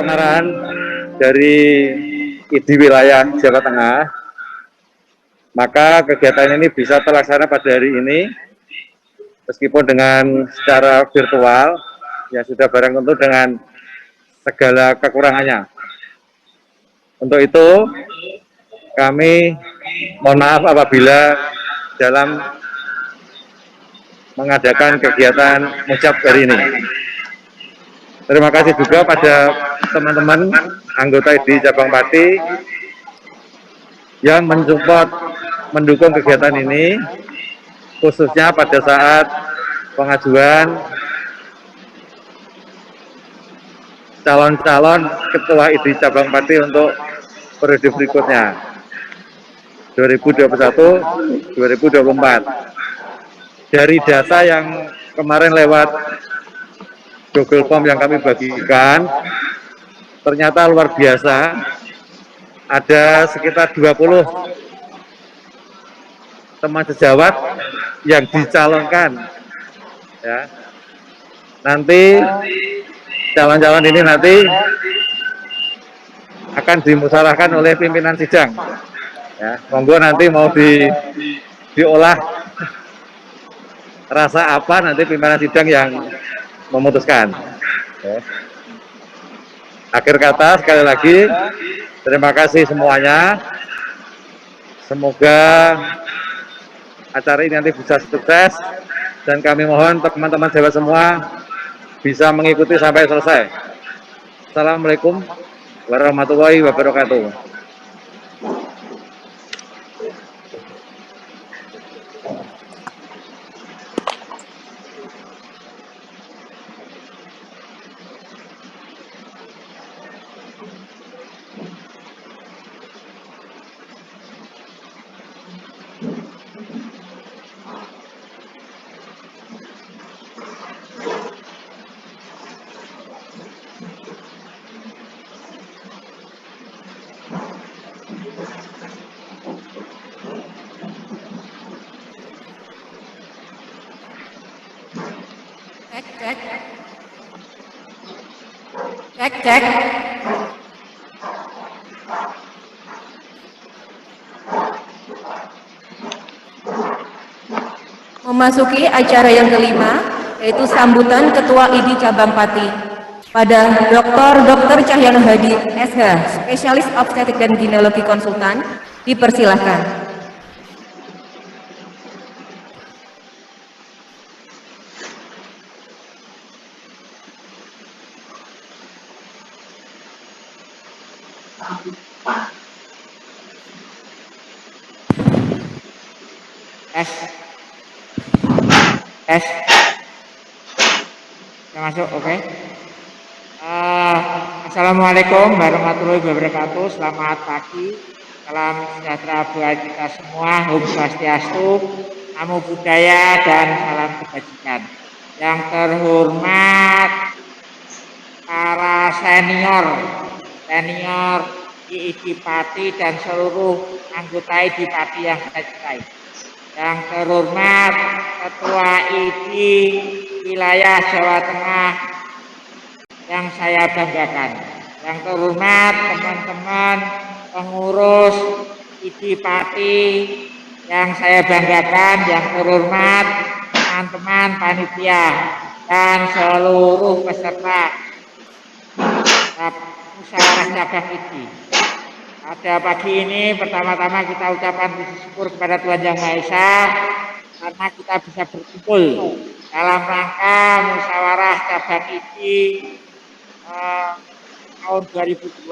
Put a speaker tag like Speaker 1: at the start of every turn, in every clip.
Speaker 1: kemarahan dari ID wilayah Jawa Tengah, maka kegiatan ini bisa terlaksana pada hari ini, meskipun dengan secara virtual, ya sudah barang tentu dengan segala kekurangannya. Untuk itu, kami mohon maaf apabila dalam mengadakan kegiatan mujab hari ini. Terima kasih juga pada teman-teman anggota ID Cabang Pati yang mensupport, mendukung kegiatan ini, khususnya pada saat pengajuan calon-calon ketua ID Cabang Pati untuk periode berikutnya 2021-2024. Dari data yang kemarin lewat Google Form yang kami bagikan, ternyata luar biasa, ada sekitar 20 teman sejawat yang dicalonkan. Ya. Nanti calon-calon ini nanti akan dimusyawarahkan oleh pimpinan sidang. Ya, monggo nanti mau diolah rasa apa nanti pimpinan sidang yang memutuskan. Ya. Akhir kata sekali lagi, terima kasih semuanya. Semoga acara ini nanti bisa sukses dan kami mohon teman-teman Jawa semua bisa mengikuti sampai selesai. Assalamualaikum warahmatullahi wabarakatuh.
Speaker 2: Cek. Memasuki acara yang kelima, yaitu sambutan Ketua ID Cabang Pati pada Dr. Cahyono Hadi, SH, Spesialis Obstetrik dan Ginekologi Konsultan, dipersilahkan.
Speaker 3: Tes. Sudah masuk, oke. Assalamualaikum warahmatullahi wabarakatuh. Selamat pagi. Salam sejahtera buat kita semua. Om Swastiastu, Namo Buddhaya, dan salam kebajikan. Yang terhormat para senior ID Pati dan seluruh anggota ID Pati yang saya cintai. Yang terhormat Ketua ID Wilayah Jawa Tengah yang saya banggakan. Yang terhormat teman-teman pengurus ID Pati yang saya banggakan. Yang terhormat teman-teman panitia dan seluruh peserta musyawarah cabang ID. Pada pagi ini pertama-tama kita ucapkan puji syukur kepada Tuhan Yang Maha Esa karena kita bisa berkumpul dalam rangka musyawarah cabang ID tahun 2021.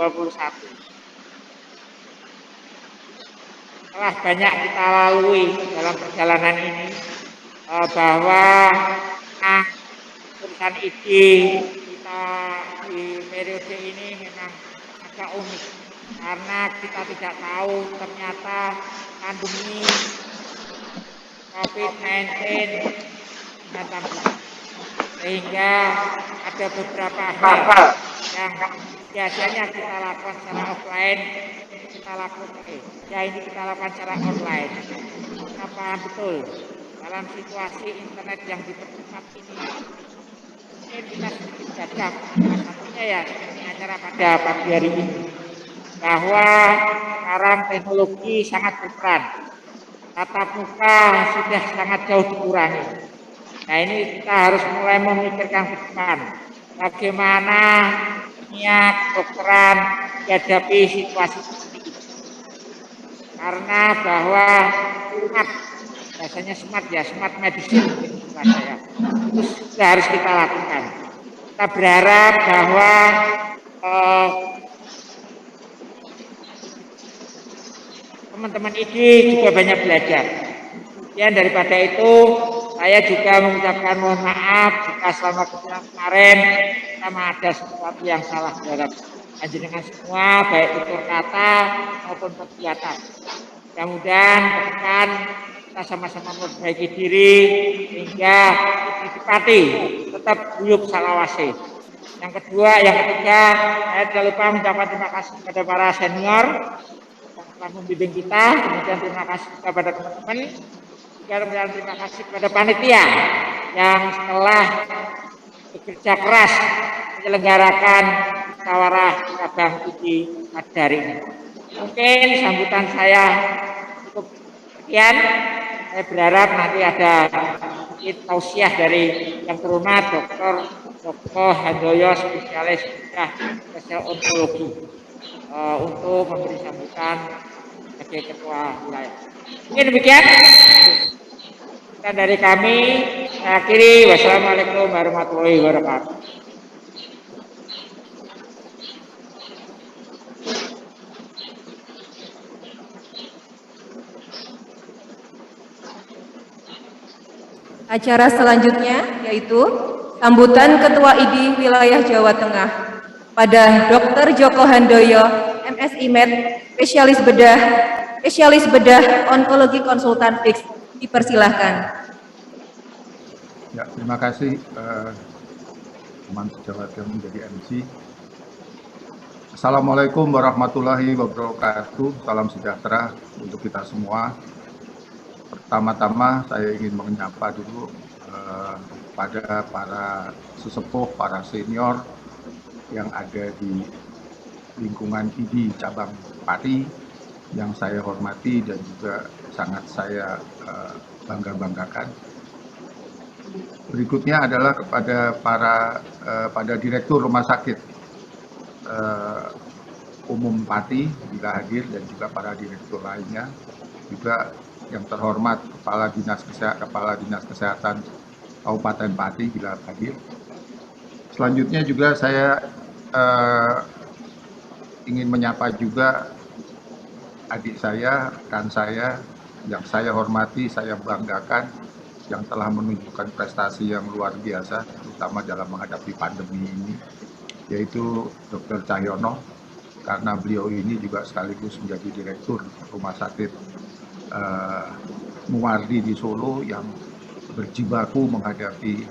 Speaker 3: Telah banyak kita lalui dalam perjalanan ini bahwa urusan ID kita di periode ini memang agak unik. Karena kita tidak tahu ternyata pandemi COVID-19 datang, sehingga ada beberapa hal yang biasanya kita lakukan secara offline, kita lakukan secara online. Apa betul dalam situasi internet yang dipercepat ini mungkin kita sedikit gagap, satunya ya acara pada pagi hari ini, bahwa sekarang teknologi sangat berperan. Tatap muka sudah sangat jauh dikurangi. Nah, ini kita harus mulai memikirkan ke depan. Bagaimana niat kedokteran menghadapi situasi seperti ini. Karena bahwa smart, biasanya smart ya, smart medicine istilah saya, itu sudah harus kita lakukan. Kita berharap bahwa teman-teman ini juga banyak belajar. Kemudian daripada itu, saya juga mengucapkan mohon maaf jika selama kemarin sama ada sesuatu yang salah terhadap panjenengan semua, baik tutur kata maupun kegiatan. Mudah-mudahan ke depan kita sama-sama memperbaiki diri sehingga Pati tetap guyup salawase. Yang ketiga, saya tidak lupa mengucapkan terima kasih kepada para senior yang telah membimbing kita. Kemudian terima kasih kepada teman-teman. Juga terima kasih kepada panitia yang setelah bekerja keras menyelenggarakan musyawarah cabang ID pada hari ini. Mungkin sambutan saya cukup sekian. Saya berharap nanti ada tausiah dari yang terhormat Dr. Joko Handoyo, spesialis bedah spesial onkologi, untuk memberi sambutan sebagai ketua wilayah. Mungkin demikian. Dan dari kami, saya akhiri. Wassalamualaikum warahmatullahi wabarakatuh.
Speaker 2: Acara selanjutnya yaitu sambutan Ketua ID Wilayah Jawa Tengah pada Dr. Joko Handoyo, MSI Med, spesialis bedah onkologi konsultan fix. Dipersilahkan.
Speaker 4: Ya, terima kasih teman sejawat yang menjadi MC. Assalamualaikum warahmatullahi wabarakatuh. Salam sejahtera untuk kita semua. Pertama-tama saya ingin menyapa dulu pada para sesepuh, para senior yang ada di lingkungan ID cabang Pati yang saya hormati dan juga sangat saya bangga-banggakan. Berikutnya adalah kepada pada direktur rumah sakit umum Pati bila hadir dan juga para direktur lainnya, juga yang terhormat Kepala Dinas Kesehatan Kabupaten Pati bila hadir. Selanjutnya juga saya ingin menyapa juga adik saya, rekan saya yang saya hormati, saya banggakan, yang telah menunjukkan prestasi yang luar biasa, terutama dalam menghadapi pandemi ini, yaitu Dr. Cahyono, karena beliau ini juga sekaligus menjadi direktur rumah sakit Muwardi di Solo yang berjibaku menghadapi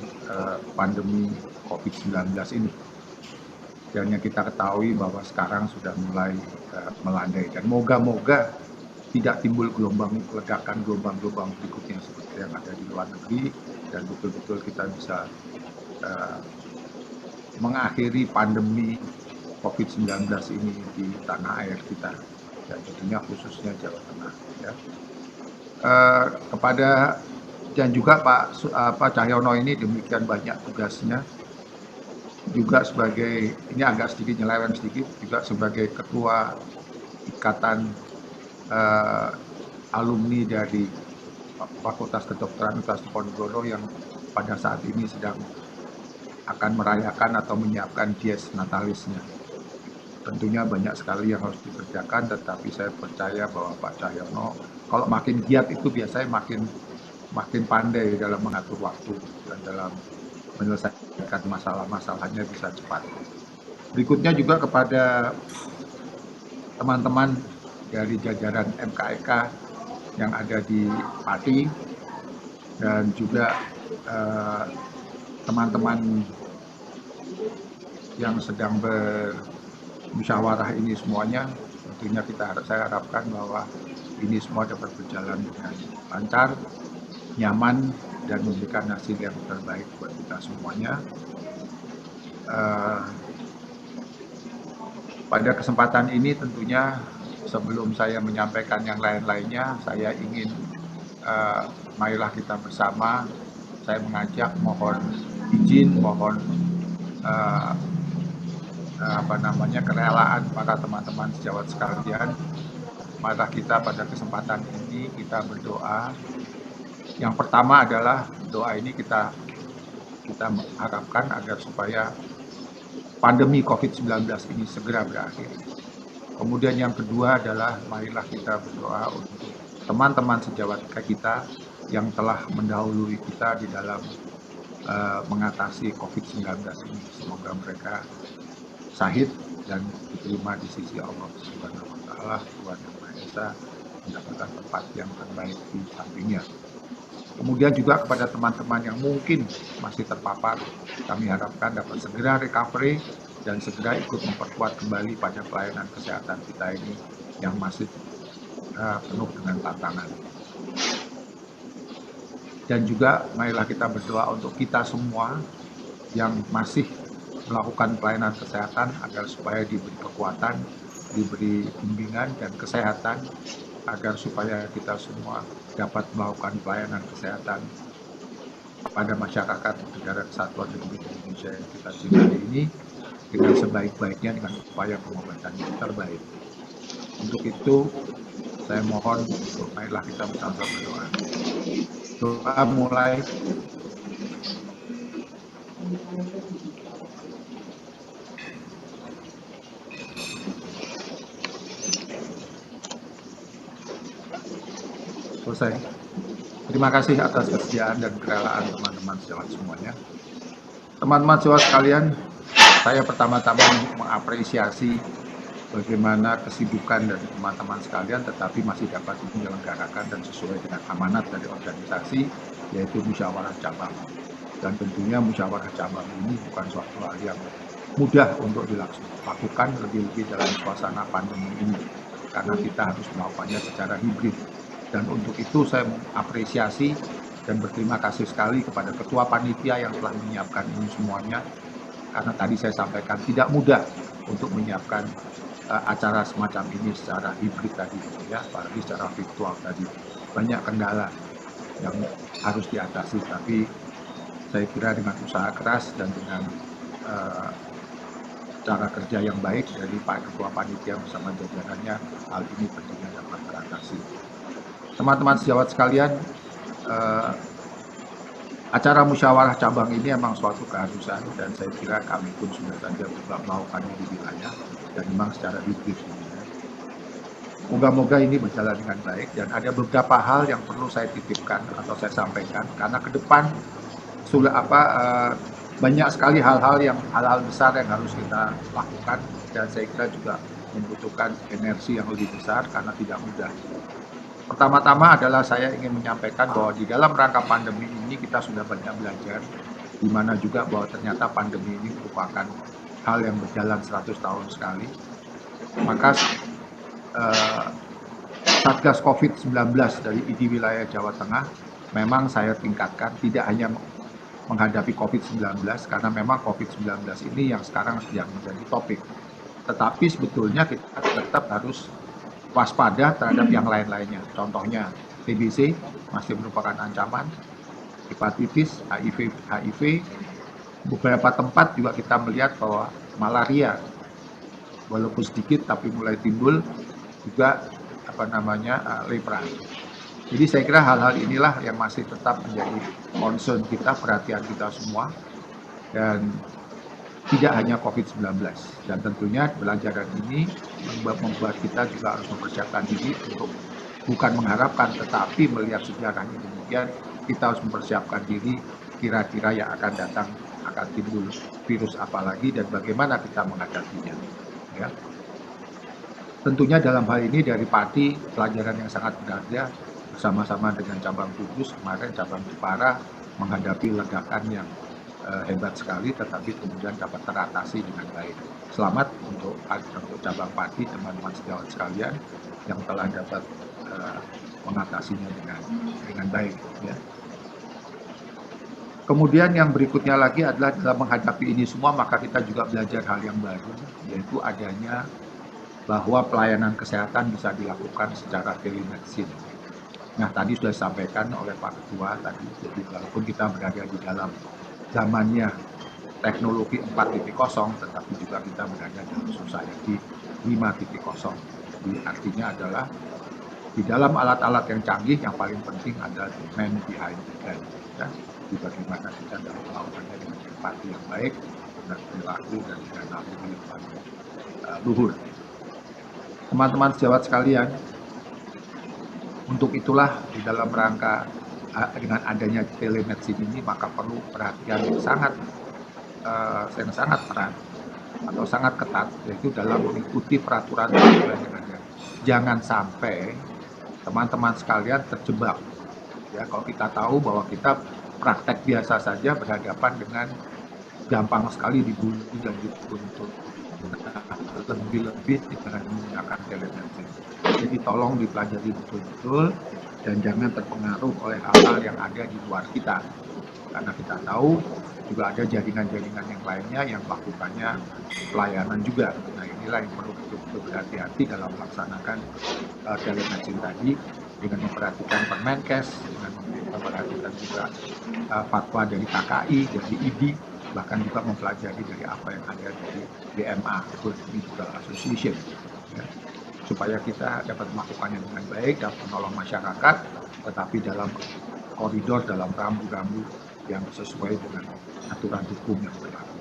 Speaker 4: pandemi COVID-19 ini. Dan yang kita ketahui bahwa sekarang sudah mulai melandai, dan moga-moga tidak timbul ledakan gelombang berikutnya seperti yang ada di luar negeri, dan betul-betul kita bisa mengakhiri pandemi COVID-19 ini di tanah air kita, dan tentunya khususnya Jawa Tengah. Ya. Kepada dan juga Pak Cahyono ini demikian banyak tugasnya, juga sebagai, ini agak sedikit nyeleweng sedikit, juga sebagai ketua ikatan alumni dari Fakultas Kedokteran Universitas Diponegoro yang pada saat ini sedang akan merayakan atau menyiapkan dies natalisnya. Tentunya banyak sekali yang harus dikerjakan, tetapi saya percaya bahwa Pak Cahyono kalau makin giat itu biasanya makin pandai dalam mengatur waktu dan dalam menyelesaikan masalah-masalahnya bisa cepat. Berikutnya juga kepada teman-teman dari jajaran MKEK yang ada di Pati, dan juga teman-teman yang sedang bermusyawarah ini semuanya, tentunya saya harapkan bahwa ini semua dapat berjalan dengan lancar, nyaman, dan memberikan hasil yang terbaik buat kita semuanya. Pada kesempatan ini tentunya sebelum saya menyampaikan yang lain-lainnya, saya ingin marilah kita bersama, saya mengajak mohon izin, mohon kerelaan para teman-teman sejawat sekalian. Marilah kita pada kesempatan ini kita berdoa. Yang pertama adalah doa ini kita harapkan agar supaya pandemi COVID-19 ini segera berakhir. Kemudian yang kedua adalah marilah kita berdoa untuk teman-teman sejawat kita yang telah mendahului kita di dalam mengatasi COVID-19 ini. Semoga mereka syahid dan diterima di sisi Allah Subhanahu wa Ta'ala, Tuhan Yang Maha Esa, mendapatkan tempat yang terbaik di sampingnya. Kemudian juga kepada teman-teman yang mungkin masih terpapar, kami harapkan dapat segera recovery dan segera ikut memperkuat kembali pada pelayanan kesehatan kita ini yang masih penuh dengan tantangan. Dan juga marilah kita berdoa untuk kita semua yang masih melakukan pelayanan kesehatan agar supaya diberi kekuatan, diberi bimbingan dan kesehatan agar supaya kita semua dapat melakukan pelayanan kesehatan pada masyarakat negara kesatuan Republik Indonesia yang kita cintai ini dengan sebaik-baiknya dengan upaya pengobatan yang terbaik. Untuk itu saya mohon untuk marilah kita bersama berdoa. Doa mulai. Selesai. Terima kasih atas kesediaan dan kerelaan teman-teman sejawat semuanya. Teman-teman sejawat sekalian, saya pertama-tama mengapresiasi bagaimana kesibukan dari teman-teman sekalian tetapi masih dapat menyelenggarakan dan sesuai dengan amanat dari organisasi, yaitu musyawarah cabang. Dan tentunya musyawarah cabang ini bukan suatu hal yang mudah untuk dilakukan, lebih-lebih dalam suasana pandemi ini, karena kita harus melakukannya secara hibrid. Dan untuk itu saya mengapresiasi dan berterima kasih sekali kepada Ketua Panitia yang telah menyiapkan ini semuanya, karena tadi saya sampaikan tidak mudah untuk menyiapkan acara semacam ini secara hibrid tadi, ya, apalagi secara virtual tadi. Banyak kendala yang harus diatasi, tapi saya kira dengan usaha keras dan dengan cara kerja yang baik dari Pak Ketua Panitia bersama jajarannya, hal ini tentunya dapat teratasi. Teman-teman sejawat sekalian, acara musyawarah cabang ini memang suatu keharusan dan saya kira kami pun sudah saja melakukannya di wilayah dan memang secara hibrid. Moga-moga ini berjalan dengan baik dan ada beberapa hal yang perlu saya titipkan atau saya sampaikan karena ke depan banyak sekali hal-hal besar yang harus kita lakukan dan saya kira juga membutuhkan energi yang lebih besar karena tidak mudah. Pertama-tama adalah saya ingin menyampaikan bahwa di dalam rangka pandemi ini kita sudah banyak belajar, di mana juga bahwa ternyata pandemi ini merupakan hal yang berjalan 100 tahun sekali. Maka Satgas COVID-19 dari ID wilayah Jawa Tengah memang saya tingkatkan tidak hanya menghadapi COVID-19 karena memang COVID-19 ini yang sekarang sedang menjadi topik. Tetapi sebetulnya kita tetap harus waspada terhadap yang lain-lainnya. Contohnya TBC masih merupakan ancaman, hepatitis, HIV, beberapa tempat juga kita melihat bahwa malaria walaupun sedikit tapi mulai timbul juga lepra. Jadi saya kira hal-hal inilah yang masih tetap menjadi concern kita, perhatian kita semua dan tidak hanya COVID-19 dan tentunya pelajaran ini membuat kita juga harus mempersiapkan diri untuk bukan mengharapkan tetapi melihat sejarahnya demikian kita harus mempersiapkan diri kira-kira yang akan datang akan timbul virus apa lagi dan bagaimana kita menghadapinya. Ya. Tentunya dalam hal ini dari Pati pelajaran yang sangat berharga bersama-sama dengan cabang Kudus kemarin cabang Jepara menghadapi ledakan yang hebat sekali tetapi kemudian dapat teratasi dengan baik. Selamat untuk cabang Pati teman-teman sejawat sekalian yang telah dapat mengatasinya dengan baik. Ya. Kemudian yang berikutnya lagi adalah dalam menghadapi ini semua, maka kita juga belajar hal yang baru, yaitu adanya bahwa pelayanan kesehatan bisa dilakukan secara telemedicine. Nah, tadi sudah disampaikan oleh Pak Ketua tadi, jadi walaupun kita berada di dalam zamannya teknologi 4.0, tetapi juga kita berada dalam society 5.0. Jadi artinya adalah di dalam alat-alat yang canggih, yang paling penting adalah the man behind the gun. Ya. Jadi bagaimana kita dalam melakukannya dengan empati yang baik, dengan perilaku dan dengan naluri yang paling luhur. Teman-teman sejawat sekalian, untuk itulah di dalam rangka dengan adanya telemedicine ini, maka perlu perhatian yang sangat erat atau sangat ketat, yaitu dalam mengikuti peraturan yang ada. Jangan sampai teman-teman sekalian terjebak. Ya, kalau kita tahu bahwa kita praktek biasa saja berhadapan dengan gampang sekali dibully dan dituntut, lebih-lebih dengan menggunakan telemedicine. Jadi tolong dipelajari betul-betul dan jangan terpengaruh oleh hal-hal yang ada di luar kita. Karena kita tahu juga ada jaringan-jaringan yang lainnya yang melakukannya pelayanan juga. Nah, inilah yang perlu betul-betul berhati-hati dalam melaksanakan telemedicine tadi, dengan memperhatikan Permenkes, dengan memperhatikan juga fatwa dari KKI, dari IDI, bahkan juga mempelajari dari apa yang ada dari BMA, World Medical Association, ya, supaya kita dapat melakukannya dengan baik dan menolong masyarakat, tetapi dalam koridor, dalam rambu-rambu yang sesuai dengan aturan hukum yang berlaku.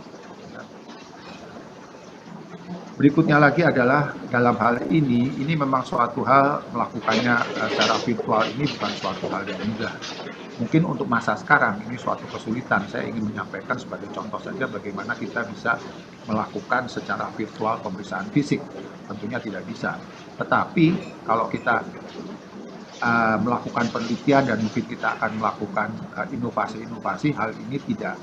Speaker 4: Berikutnya lagi adalah dalam hal ini memang suatu hal melakukannya secara virtual ini bukan suatu hal yang mudah. Mungkin untuk masa sekarang ini suatu kesulitan. Saya ingin menyampaikan sebagai contoh saja bagaimana kita bisa melakukan secara virtual pemeriksaan fisik. Tentunya tidak bisa. Tetapi kalau kita melakukan penelitian dan mungkin kita akan melakukan inovasi-inovasi, hal ini tidak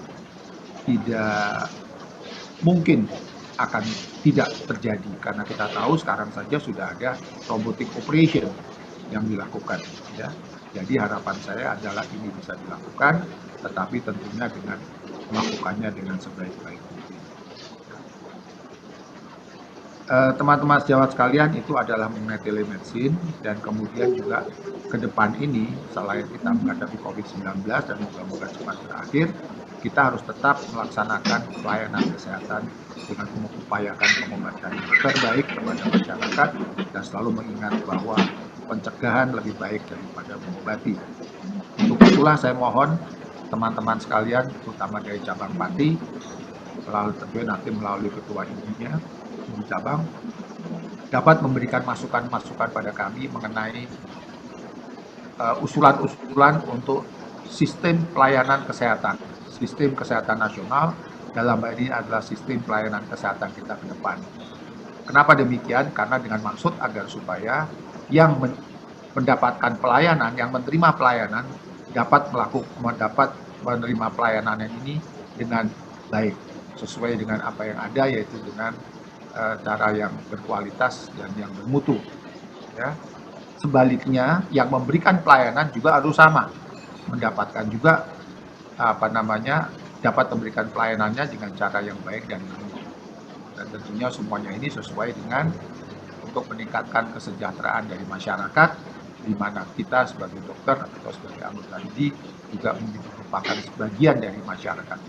Speaker 4: mungkin akan tidak terjadi, karena kita tahu sekarang saja sudah ada robotic operation yang dilakukan, ya. Jadi harapan saya adalah ini bisa dilakukan, tetapi tentunya dengan melakukannya dengan sebaik-baik mungkin. Teman-teman sejawat sekalian, itu adalah mengenai telemedicine, dan kemudian juga ke depan ini selain kita menghadapi COVID-19 dan moga-moga cepat berakhir, kita harus tetap melaksanakan pelayanan kesehatan dengan mengupayakan pengobatan yang terbaik kepada masyarakat dan selalu mengingat bahwa pencegahan lebih baik daripada mengobati. Untuk itulah saya mohon teman-teman sekalian, terutama dari cabang Pati, tentunya nanti melalui ketua IDI-nya di cabang, dapat memberikan masukan-masukan pada kami mengenai usulan-usulan untuk sistem pelayanan kesehatan, sistem kesehatan nasional. Dalam hal ini adalah sistem pelayanan kesehatan kita ke depan. Kenapa demikian? Karena dengan maksud agar supaya yang mendapatkan pelayanan, yang menerima pelayanan dapat menerima pelayanan ini dengan baik, sesuai dengan apa yang ada, yaitu dengan cara yang berkualitas dan yang bermutu. Ya. Sebaliknya, yang memberikan pelayanan juga harus sama, mendapatkan juga dapat memberikan pelayanannya dengan cara yang baik dan bermutu. Dan tentunya semuanya ini sesuai dengan untuk meningkatkan kesejahteraan dari masyarakat, di mana kita sebagai dokter atau sebagai anggota IDI juga merupakan sebagian dari masyarakat.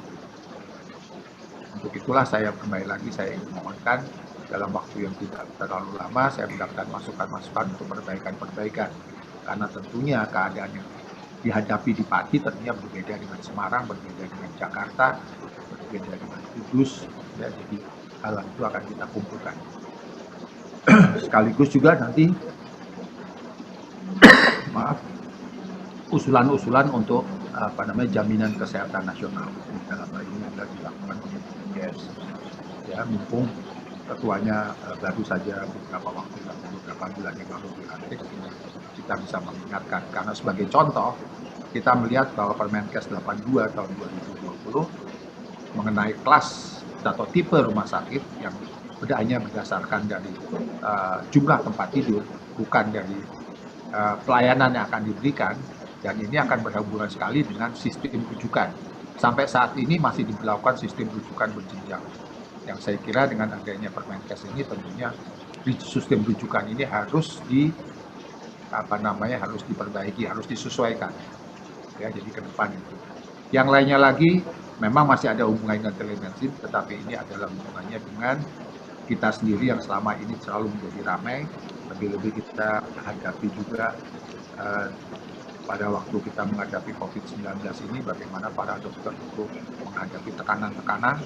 Speaker 4: Untuk itulah saya kembali lagi, saya ingin memohonkan dalam waktu yang tidak terlalu lama saya mendapatkan masukan-masukan untuk perbaikan-perbaikan, karena tentunya keadaan yang dihadapi di Pati tentunya berbeda dengan Semarang, berbeda dengan Jakarta, berbeda dengan Kudus, ya, jadi hal itu akan kita kumpulkan. Sekaligus juga nanti usulan-usulan untuk jaminan kesehatan nasional. Dalam hal ini adalah dilakukan oleh BPJS. Ya, mumpung ketuanya baru saja beberapa bulan yang lalu dilantik, kita bisa mengingatkan. Karena sebagai contoh, kita melihat bahwa Permenkes 82 tahun 2020 mengenai kelas atau tipe rumah sakit yang hanya berdasarkan dari jumlah tempat tidur, bukan dari pelayanan yang akan diberikan, dan ini akan berhubungan sekali dengan sistem rujukan. sampai saat ini masih diberlakukan sistem rujukan berjenjang. Yang saya kira dengan adanya Permenkes ini tentunya sistem rujukan ini harus harus diperbaiki, harus disesuaikan. Ya, jadi ke depan itu. Yang lainnya lagi memang masih ada hubungannya dengan telemedicine, tetapi ini adalah hubungannya dengan kita sendiri yang selama ini selalu menjadi ramai. Lebih-lebih kita hadapi juga pada waktu kita menghadapi COVID-19 ini, bagaimana para dokter itu menghadapi tekanan-tekanan,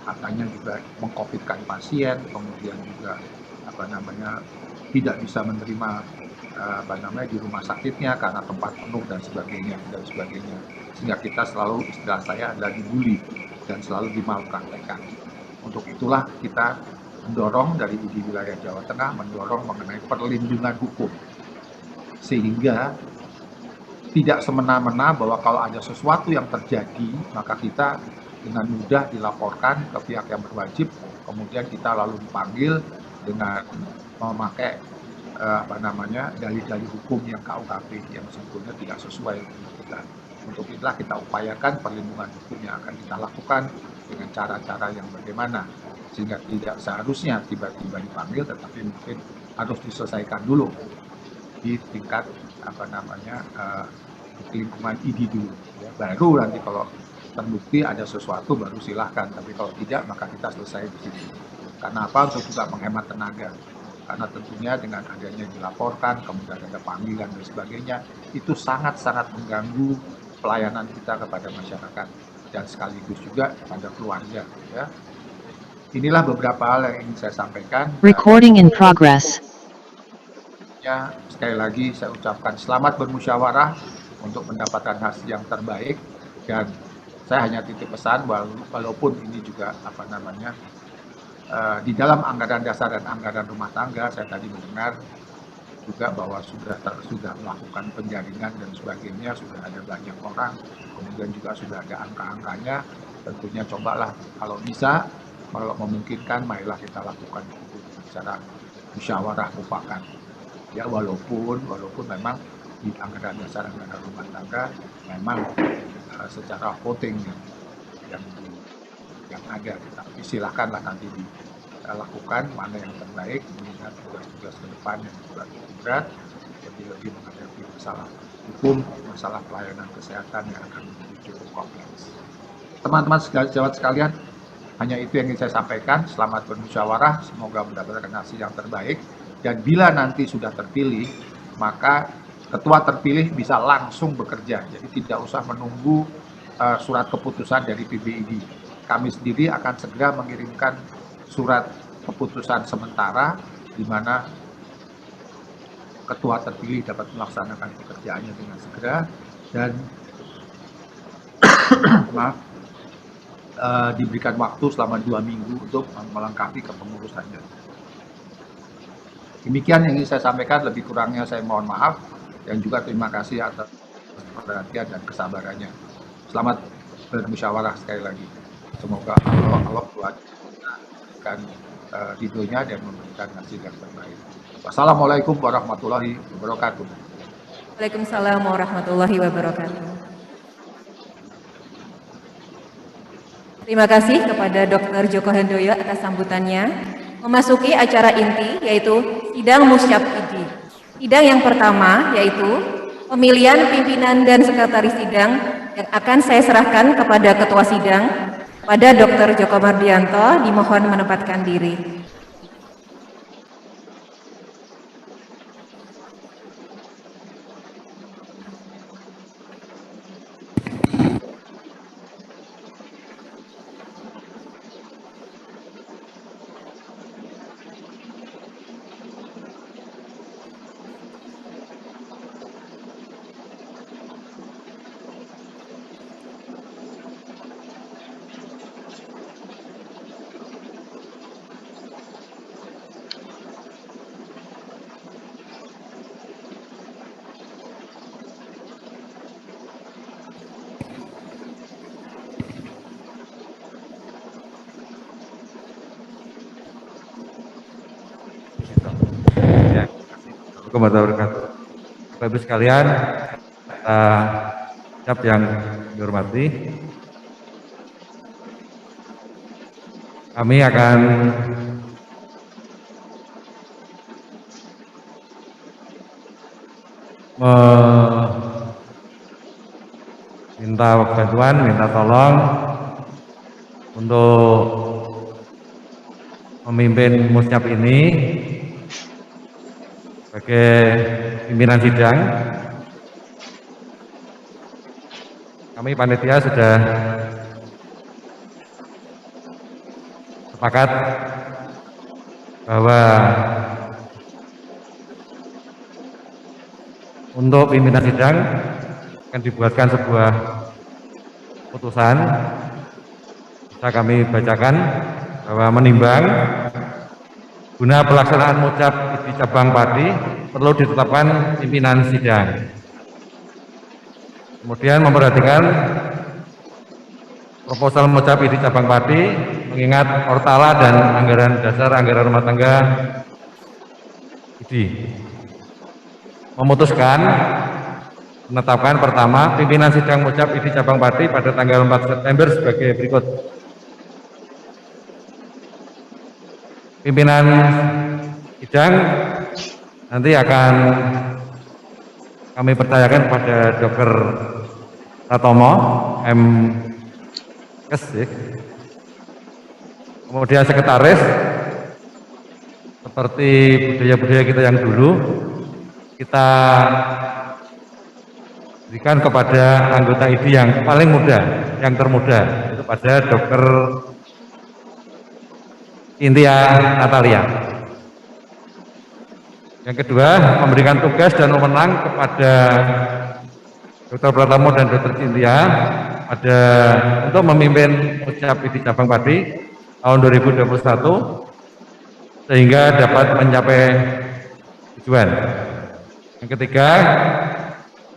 Speaker 4: katanya juga meng-COVID-kan pasien, kemudian juga tidak bisa menerima di rumah sakitnya karena tempat penuh dan sebagainya, sehingga kita selalu, istilah saya adalah dibully dan selalu dimalpraktekkan. Untuk itulah kita mendorong dari ID wilayah Jawa Tengah, mendorong mengenai perlindungan hukum, sehingga tidak semena-mena bahwa kalau ada sesuatu yang terjadi, maka kita dengan mudah dilaporkan ke pihak yang berwajib, kemudian kita lalu dipanggil dengan memakai dalih-dalih hukum yang KUHP yang sebetulnya tidak sesuai dengan kita. Untuk itulah kita upayakan perlindungan hukum yang akan kita lakukan dengan cara-cara yang bagaimana, sehingga tidak seharusnya tiba-tiba dipanggil, tetapi mungkin harus diselesaikan dulu di tingkat di lingkungan ID dulu. Ya. Baru nanti kalau terbukti ada sesuatu baru silahkan, tapi kalau tidak maka kita selesai di sini. Karena apa? Untuk juga menghemat tenaga. Karena tentunya dengan adanya dilaporkan, kemudian ada panggilan dan sebagainya, itu sangat-sangat mengganggu pelayanan kita kepada masyarakat dan sekaligus juga pada keluarga. Ya. Inilah beberapa hal yang ingin saya sampaikan.
Speaker 5: Recording in progress.
Speaker 4: Ya, sekali lagi saya ucapkan selamat bermusyawarah untuk mendapatkan hasil yang terbaik, dan saya hanya titip pesan walaupun ini juga di dalam anggaran dasar dan anggaran rumah tangga, saya tadi mendengar juga bahwa sudah melakukan penjaringan dan sebagainya, sudah ada banyak orang, kemudian juga sudah ada angka-angkanya. Tentunya cobalah kalau bisa, kalau memungkinkan, marilah kita lakukan itu secara musyawarah mufakat. Ya, walaupun memang di anggaran dasar anggaran rumah tangga memang secara voting yang ada, tapi silakanlah nanti dilakukan mana yang terbaik, mengingat tugas-tugas ke depan yang juga berat, lebih menghadapi masalah hukum, masalah pelayanan kesehatan yang akan menjadi cukup kompleks. Teman-teman sejawat sekalian, hanya itu yang ingin saya sampaikan. Selamat bermusyawarah, semoga mendapatkan hasil yang terbaik. Dan bila nanti sudah terpilih, maka ketua terpilih bisa langsung bekerja. Jadi tidak usah menunggu surat keputusan dari PBID. Kami sendiri akan segera mengirimkan surat keputusan sementara di mana ketua terpilih dapat melaksanakan pekerjaannya dengan segera dan diberikan waktu selama 2 minggu untuk melengkapi kepengurusannya. Demikian yang ingin saya sampaikan, lebih kurangnya saya mohon maaf, dan juga terima kasih atas perhatian dan kesabarannya. Selamat bermusyawarah sekali lagi. Semoga Allah memberikan ridhonya dan memberikan hasil yang terbaik. Wassalamualaikum warahmatullahi wabarakatuh.
Speaker 2: Waalaikumsalam warahmatullahi wabarakatuh. Terima kasih kepada Dr. Joko Handoyo atas sambutannya. Memasuki acara inti, yaitu sidang musyab ID. Sidang yang pertama yaitu pemilihan pimpinan dan sekretaris sidang yang akan saya serahkan kepada ketua sidang, pada Dr. Joko Mardianto. Dimohon menempatkan diri.
Speaker 1: Assalamualaikum warahmatullahi wabarakatuh. Bapak Ibu sekalian, siap yang hormati, kami akan minta bantuan, minta tolong untuk memimpin musyawarah ini sebagai pimpinan sidang. Kami panitia sudah sepakat bahwa untuk pimpinan sidang akan dibuatkan sebuah putusan. Bisa kami bacakan bahwa menimbang guna pelaksanaan mucap di cabang Pati perlu ditetapkan pimpinan sidang. Kemudian memperhatikan proposal mucap di cabang Pati mengingat ortala dan anggaran dasar anggaran rumah tangga ID. Memutuskan menetapkan pertama pimpinan sidang mucap ID cabang Pati pada tanggal 4 September sebagai berikut. Pimpinan sidang nanti akan kami percayakan kepada Dr. Ratomo M.Kes, kemudian sekretaris seperti budaya-budaya kita yang dulu kita berikan kepada anggota ID yang paling muda, yang termuda, itu pada Dr. Cynthia Natalia. Yang kedua, memberikan tugas dan wewenang kepada Dr. Pratamo dan Dr. Cynthia untuk memimpin mucap di cabang Pati tahun 2021 sehingga dapat mencapai tujuan. Yang ketiga,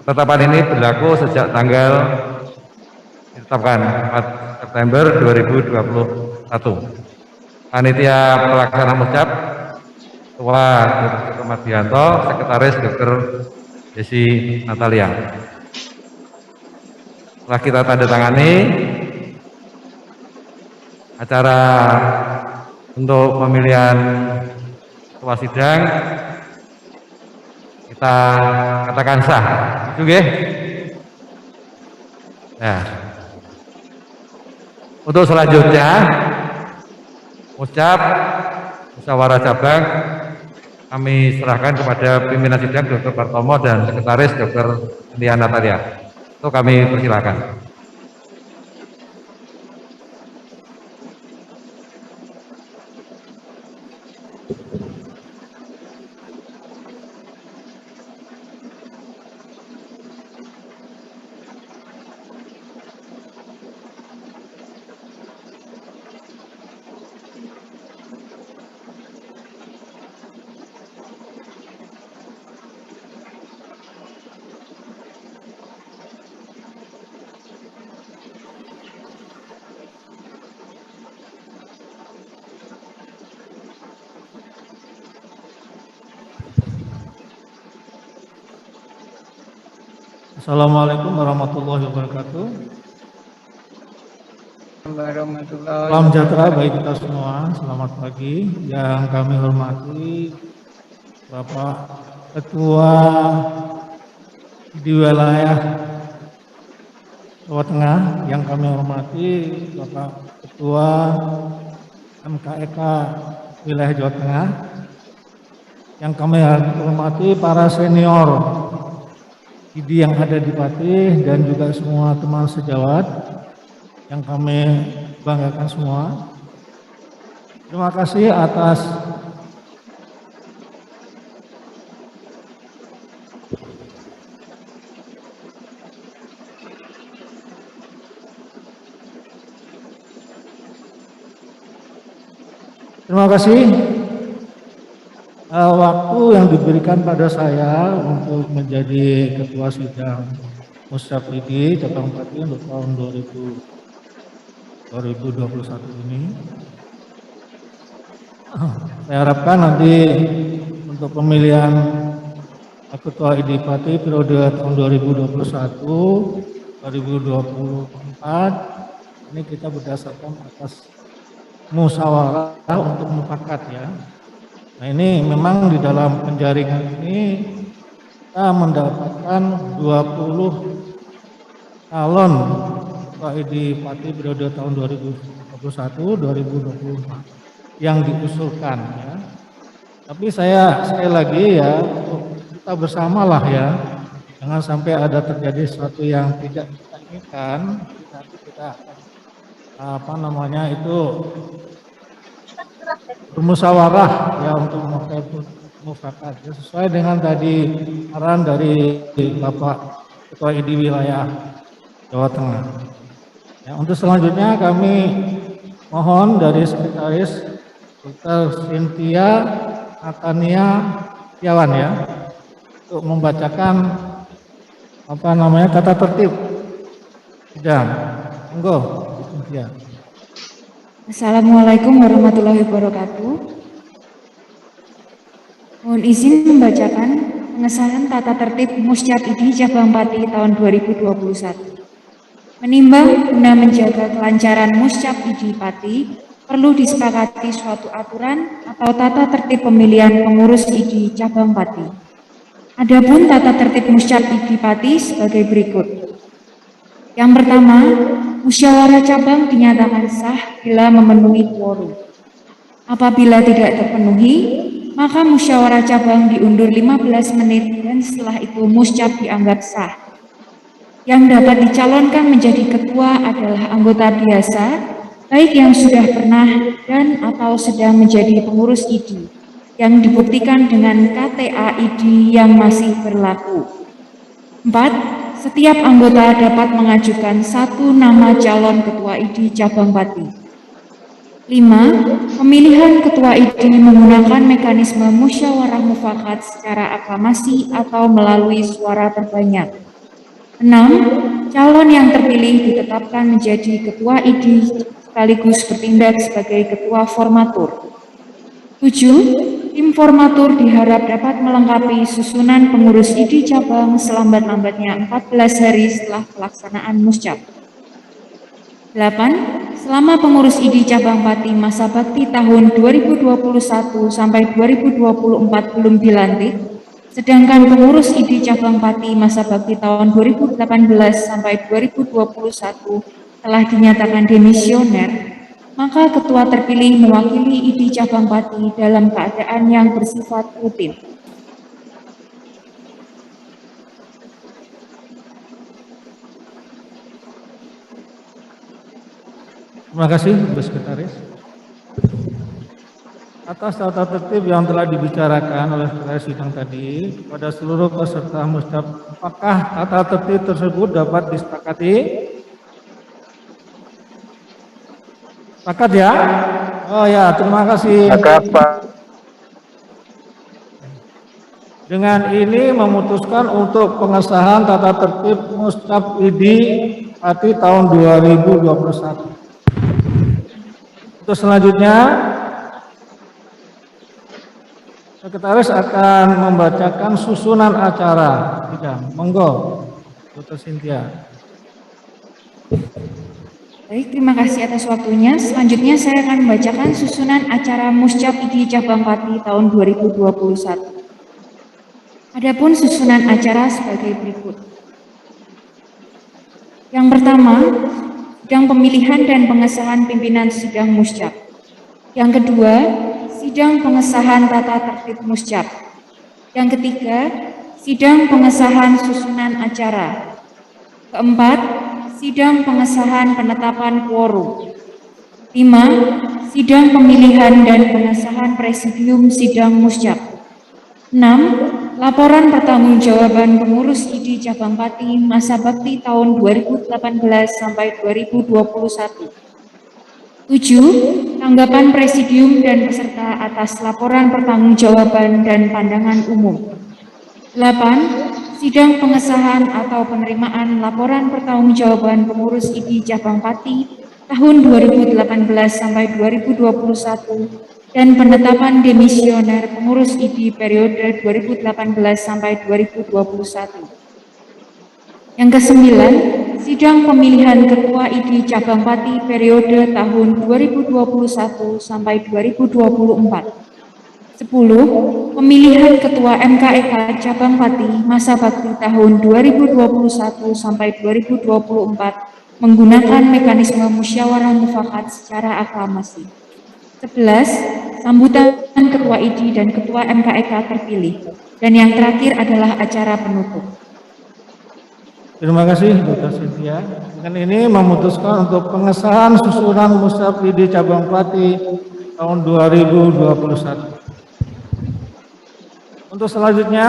Speaker 1: ketetapan ini berlaku sejak tanggal ditetapkan 4 September 2021. Panitia pelaksana mucap Ketua Dr. Mardianto, Sekretaris Dr. Desi Natalia. Setelah kita tanda tangani, acara untuk pemilihan ketua sidang kita katakan sah. Itu nggih. Nah, untuk selanjutnya mucap musyawarah cabang kami serahkan kepada pimpinan sidang Dr. Partomo dan Sekretaris Dr. Cynthia Natalia. Itu kami persilakan.
Speaker 5: Assalamualaikum warahmatullahi wabarakatuh. Salam sejahtera bagi kita semua. Selamat pagi. Yang kami hormati Bapak Ketua di wilayah Jawa Tengah, yang kami hormati Bapak Ketua MKEK wilayah Jawa Tengah, yang kami hormati para senior ID yang ada di Pati dan juga semua teman sejawat yang kami banggakan semua. Terima kasih atas waktu yang diberikan pada saya untuk menjadi ketua sidang Musyawarah ID cabang Pati untuk tahun 2021 ini. Saya harapkan nanti untuk pemilihan ketua ID Pati periode tahun 2021 2024 ini kita berdasarkan atas musyawarah untuk mufakat ya. Nah ini memang di dalam penjaringan ini kita mendapatkan 20 calon Ketua ID Pati periode tahun 2021-2024 yang diusulkan ya. Tapi saya sekali lagi ya, untuk kita bersamalah ya, jangan sampai ada terjadi sesuatu yang tidak kita inginkan, nanti kita bermusyawarah ya untuk mufakat ya, sesuai dengan tadi arahan dari Bapak Ketua ID Wilayah Jawa Tengah. Ya, untuk selanjutnya kami mohon dari Sekretaris Dr. Cynthia Natania Setiawan ya untuk membacakan tata tertib sidang. Monggo, Cynthia.
Speaker 6: Assalamualaikum warahmatullahi wabarakatuh. Mohon izin membacakan pengesahan tata tertib Muscap ID Cabang Pati tahun 2021. Menimbang guna menjaga kelancaran Muscap ID Pati, perlu disepakati suatu aturan atau tata tertib pemilihan pengurus ID Cabang Pati. Adapun tata tertib Muscap ID Pati sebagai berikut. Yang pertama, musyawarah cabang dinyatakan sah bila memenuhi quorum. Apabila tidak terpenuhi, maka musyawarah cabang diundur 15 menit dan setelah itu muscap dianggap sah. Yang dapat dicalonkan menjadi ketua adalah anggota biasa, baik yang sudah pernah dan atau sedang menjadi pengurus ID, yang dibuktikan dengan KTA ID yang masih berlaku. 4. Setiap anggota dapat mengajukan satu nama calon ketua ID Cabang Pati. 5. Pemilihan ketua ID menggunakan mekanisme musyawarah mufakat secara aklamasi atau melalui suara terbanyak. 6. Calon yang terpilih ditetapkan menjadi ketua ID sekaligus bertindak sebagai ketua formatur. 7. Tim formatur diharap dapat melengkapi susunan pengurus ID cabang selambat-lambatnya 14 hari setelah pelaksanaan muscap. 8. Selama pengurus ID cabang Pati masa bakti tahun 2021 sampai 2024 belum dilantik, sedangkan pengurus ID cabang Pati masa bakti tahun 2018 sampai 2021 telah dinyatakan demisioner, maka ketua terpilih mewakili ID cabang Pati dalam keadaan yang bersifat rutin.
Speaker 5: Terima kasih, Bu Sekretaris. Atas tata tertib yang telah dibicarakan oleh Sekretaris sidang tadi, pada seluruh peserta muscap, apakah tata tertib tersebut dapat disepakati? Sepakat ya? Oh ya, terima kasih. Dengan ini memutuskan untuk pengesahan tata tertib muscap ID Pati tahun 2021. Untuk selanjutnya, Sekretaris akan membacakan susunan acara sidang. Monggo, Dr. Cynthia.
Speaker 6: Baik, terima kasih atas waktunya. Selanjutnya saya akan membacakan susunan acara Muscap ID Cabang Pati tahun 2021. Adapun susunan acara sebagai berikut. Yang pertama, sidang pemilihan dan pengesahan pimpinan sidang muscap. Yang kedua, sidang pengesahan tata tertib muscap. Yang ketiga, sidang pengesahan susunan acara. Keempat, sidang pengesahan penetapan quorum. 5. Sidang pemilihan dan pengesahan presidium sidang muscap. 6. Laporan pertanggungjawaban pengurus ID Cabang Pati masa bakti tahun 2018 sampai 2021. 7. Tanggapan presidium dan peserta atas laporan pertanggungjawaban dan pandangan umum. 8. Sidang pengesahan atau penerimaan laporan pertanggungjawaban pengurus ID Cabang Pati tahun 2018 sampai 2021 dan penetapan demisioner pengurus ID periode 2018 sampai 2021. Yang kesembilan, sidang pemilihan Ketua ID Cabang Pati periode tahun 2021 sampai 2024. 10. Pemilihan Ketua MKEK Cabang Pati masa bakti tahun 2021 sampai 2024 menggunakan mekanisme musyawarah mufakat secara aklamasi. 11. Sambutan Ketua ID dan Ketua MKEK terpilih. Dan yang terakhir adalah acara penutup.
Speaker 5: Terima kasih Dr. Cynthia. Dengan ini memutuskan untuk pengesahan susunan Musyawar ID Cabang Pati tahun 2021. Untuk selanjutnya,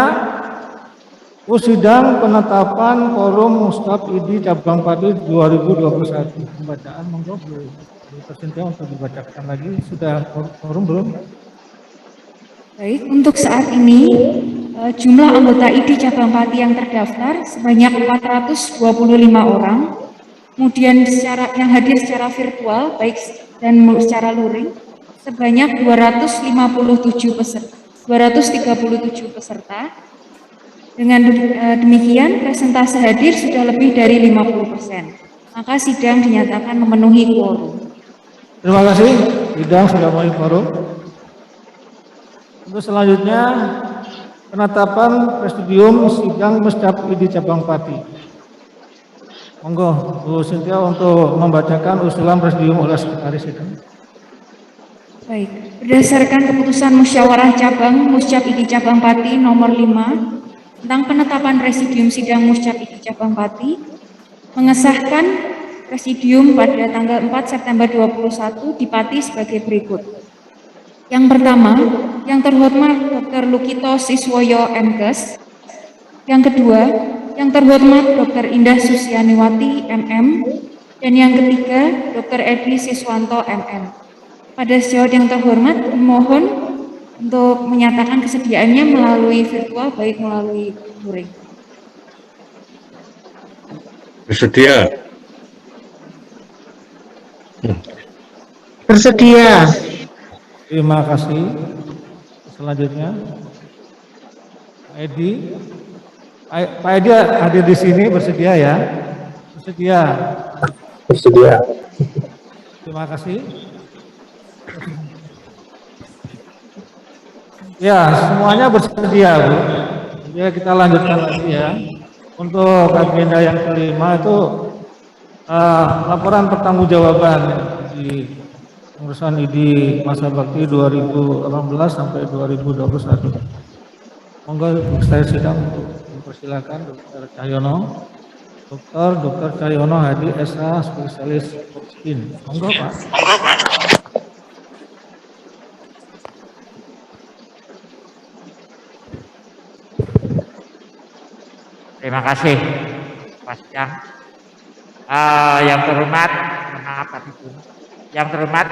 Speaker 5: sidang penetapan quorum Musyawar ID Cabang Pati 2021. Pembacaan monggo Bu Dr. Cynthia untuk dibacakan lagi. Sudah quorum belum?
Speaker 6: Baik, untuk saat ini jumlah anggota ID Cabang Pati yang terdaftar sebanyak 425 orang. Kemudian yang hadir secara virtual baik dan secara luring sebanyak 237 peserta. 237 peserta. Dengan demikian, presentase hadir sudah lebih dari 50%. Maka sidang dinyatakan memenuhi quorum.
Speaker 5: Terima kasih, sidang sudah memenuhi quorum. Untuk selanjutnya, penetapan presidium sidang Musyawar ID Cabang Pati. Monggo Bu Cynthia untuk membacakan usulan presidium oleh sekretaris sidang.
Speaker 6: Baik, berdasarkan keputusan musyawarah cabang Musyawar ID Cabang Pati nomor 5 tentang penetapan presidium sidang Musyawar ID Cabang Pati, mengesahkan presidium pada tanggal 4 September 2021 di Pati sebagai berikut. Yang pertama, yang terhormat Dr. Lukito Siswoyo MKes. Yang kedua, yang terhormat Dr. Indah Susianiwati MM. Dan yang ketiga, Dr. Edi Siswanto MM. Pada sejauh yang terhormat, mohon untuk menyatakan kesediaannya melalui virtual, baik melalui luring.
Speaker 1: Bersedia.
Speaker 7: Bersedia.
Speaker 5: Terima kasih. Selanjutnya, Pak Edi. Pak Edi hadir di sini, bersedia ya? Bersedia.
Speaker 7: Bersedia.
Speaker 5: Terima kasih. Ya, semuanya bersedia, Bu. Ya, kita lanjutkan lagi ya. Untuk agenda yang kelima itu laporan pertanggungjawaban di pengurusan ID masa bakti 2018 sampai 2021. Monggo saya sidang untuk mempersilakan Dr. Cahyono. Dr. Cahyono Hadi SH spesialis Okskin. Monggo Pak.
Speaker 3: Terima kasih, Pak Sidang. Yang terhormat, maaf Pak Ibu. Yang terhormat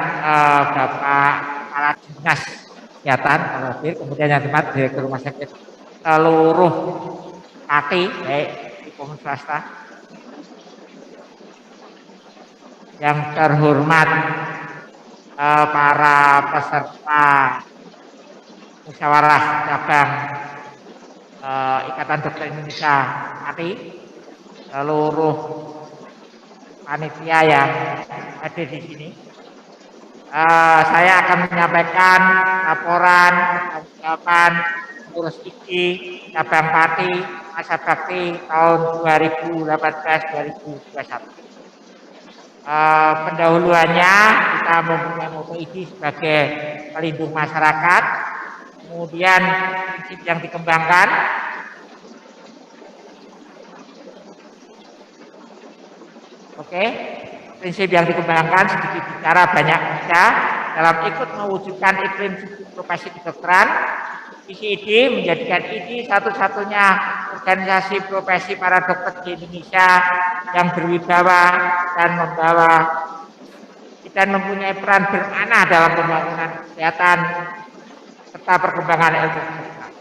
Speaker 3: Bapak Kepala Dinas Kesehatan, kemudian yang terhormat Direktur Rumah Sakit seluruh Pati, baik di maupun swasta. Yang terhormat para peserta musyawarah cabang Ikatan Dokter Indonesia Pati, seluruh panitia yang hadir di sini. Saya akan menyampaikan laporan pertanggungjawaban pengurus ID Cabang Pati masa bakti tahun 2018-2021. Pendahuluannya kita mempunyai moto ID sebagai pelindung masyarakat, kemudian prinsip yang dikembangkan, prinsip yang dikembangkan sedikit bicara banyak baca dalam ikut mewujudkan iklim profesi kedokteran. Visi ID menjadikan ID satu-satunya organisasi profesi para dokter di Indonesia yang berwibawa dan mempunyai peran bermakna dalam pembangunan kesehatan serta perkembangan ilmu kedokteran.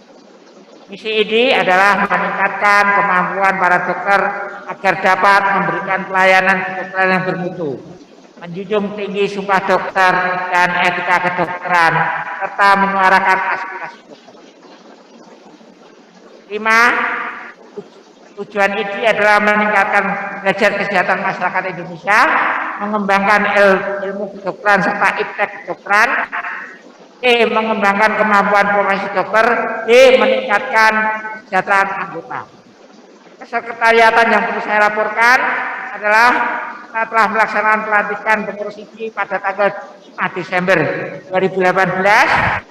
Speaker 3: Misi ID adalah meningkatkan kemampuan para dokter agar dapat memberikan pelayanan kedokteran yang bermutu, menjunjung tinggi sumpah dokter dan etika kedokteran, serta menyuarakan aspirasi dokter. 5. Tujuan IDI adalah meningkatkan derajat kesehatan masyarakat Indonesia, mengembangkan ilmu kedokteran serta iptek kedokteran, mengembangkan kemampuan profesi dokter, meningkatkan kesejahteraan anggota. Kesekretariatan yang perlu saya laporkan adalah kita telah melaksanakan pelantikan pengurus IDI pada tanggal 5 Desember 2018.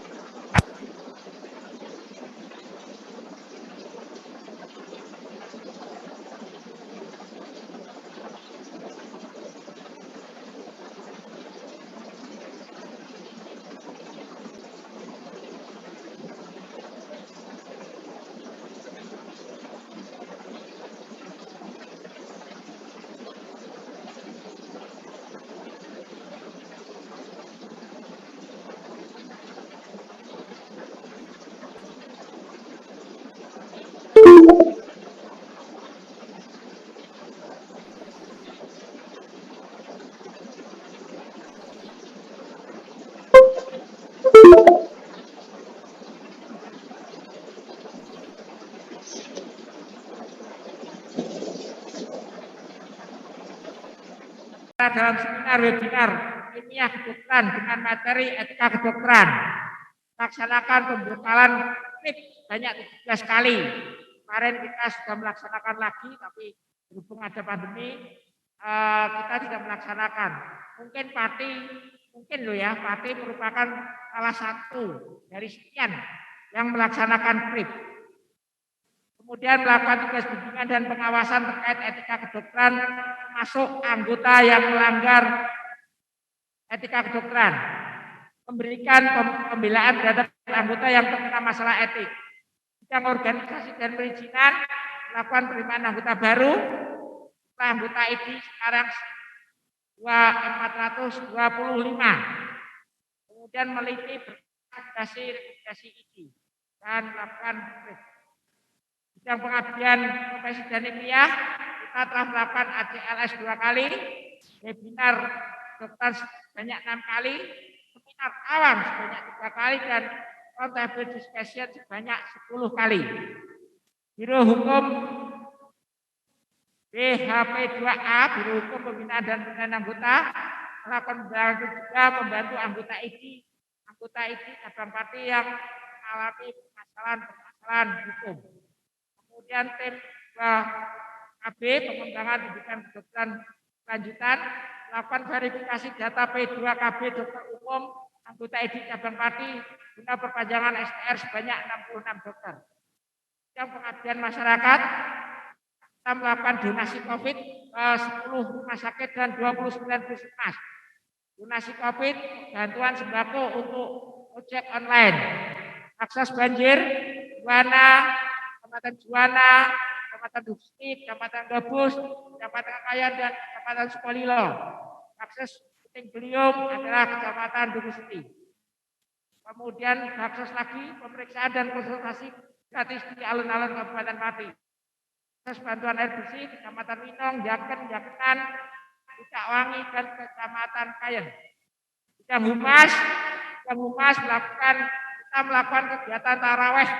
Speaker 3: Dalam seminar webinar ilmiah kedokteran dengan materi etika kedokteran, laksanakan pembekalan banyak 13 kali. Kemarin kita sudah melaksanakan lagi, tapi berhubung ada pandemi, kita tidak melaksanakan. Mungkin Pati merupakan salah satu dari sekian yang melaksanakan PRIP. Kemudian melakukan tugas bimbingan dan pengawasan terkait etika kedokteran, termasuk anggota yang melanggar etika kedokteran. Memberikan pembelaan terhadap anggota yang terkena masalah etik. Bidang organisasi dan perizinan, melakukan penerimaan anggota baru. Anggota IDI sekarang 425. Kemudian meliti rekomendasi IDI dan melakukan bidang pengabdian profesi dan ilmiah, kita telah melakukan ACLS 2 kali, webinar dokter sebanyak 6 kali, seminar awam sebanyak 3 kali, dan roundtable discussion sebanyak 10 kali. Biro Hukum BHP2A, Biro Hukum Pembinaan dan Penilaian Anggota, melakukan juga membantu anggota IDI cabang Pati yang mengalami permasalahan hukum. Kemudian tim KB pengembangan pendidikan kedokteran lanjutan melakukan verifikasi data P2KB dokter umum anggota IDI cabang Pati guna perpanjangan STR sebanyak 66 dokter. Yang pengabdian masyarakat, kita melakukan donasi COVID ke 10 rumah sakit dan 29 puskesmas. Donasi COVID, bantuan sembako untuk ojek online, akses banjir, Kecamatan Juwana, Kecamatan Duksti, Kecamatan Gabus, Kecamatan Kayan, dan Kecamatan Sukolilo. Akses Puting Beliung adalah Kecamatan Duksti. Kemudian akses lagi pemeriksaan dan konsultasi gratis di alun-alun Kabupaten Pati. Akses bantuan air bersih Kecamatan Winong, Jaketan, Pucakwangi, dan Kecamatan Kayen. Bidang humas kita melakukan kegiatan taraweh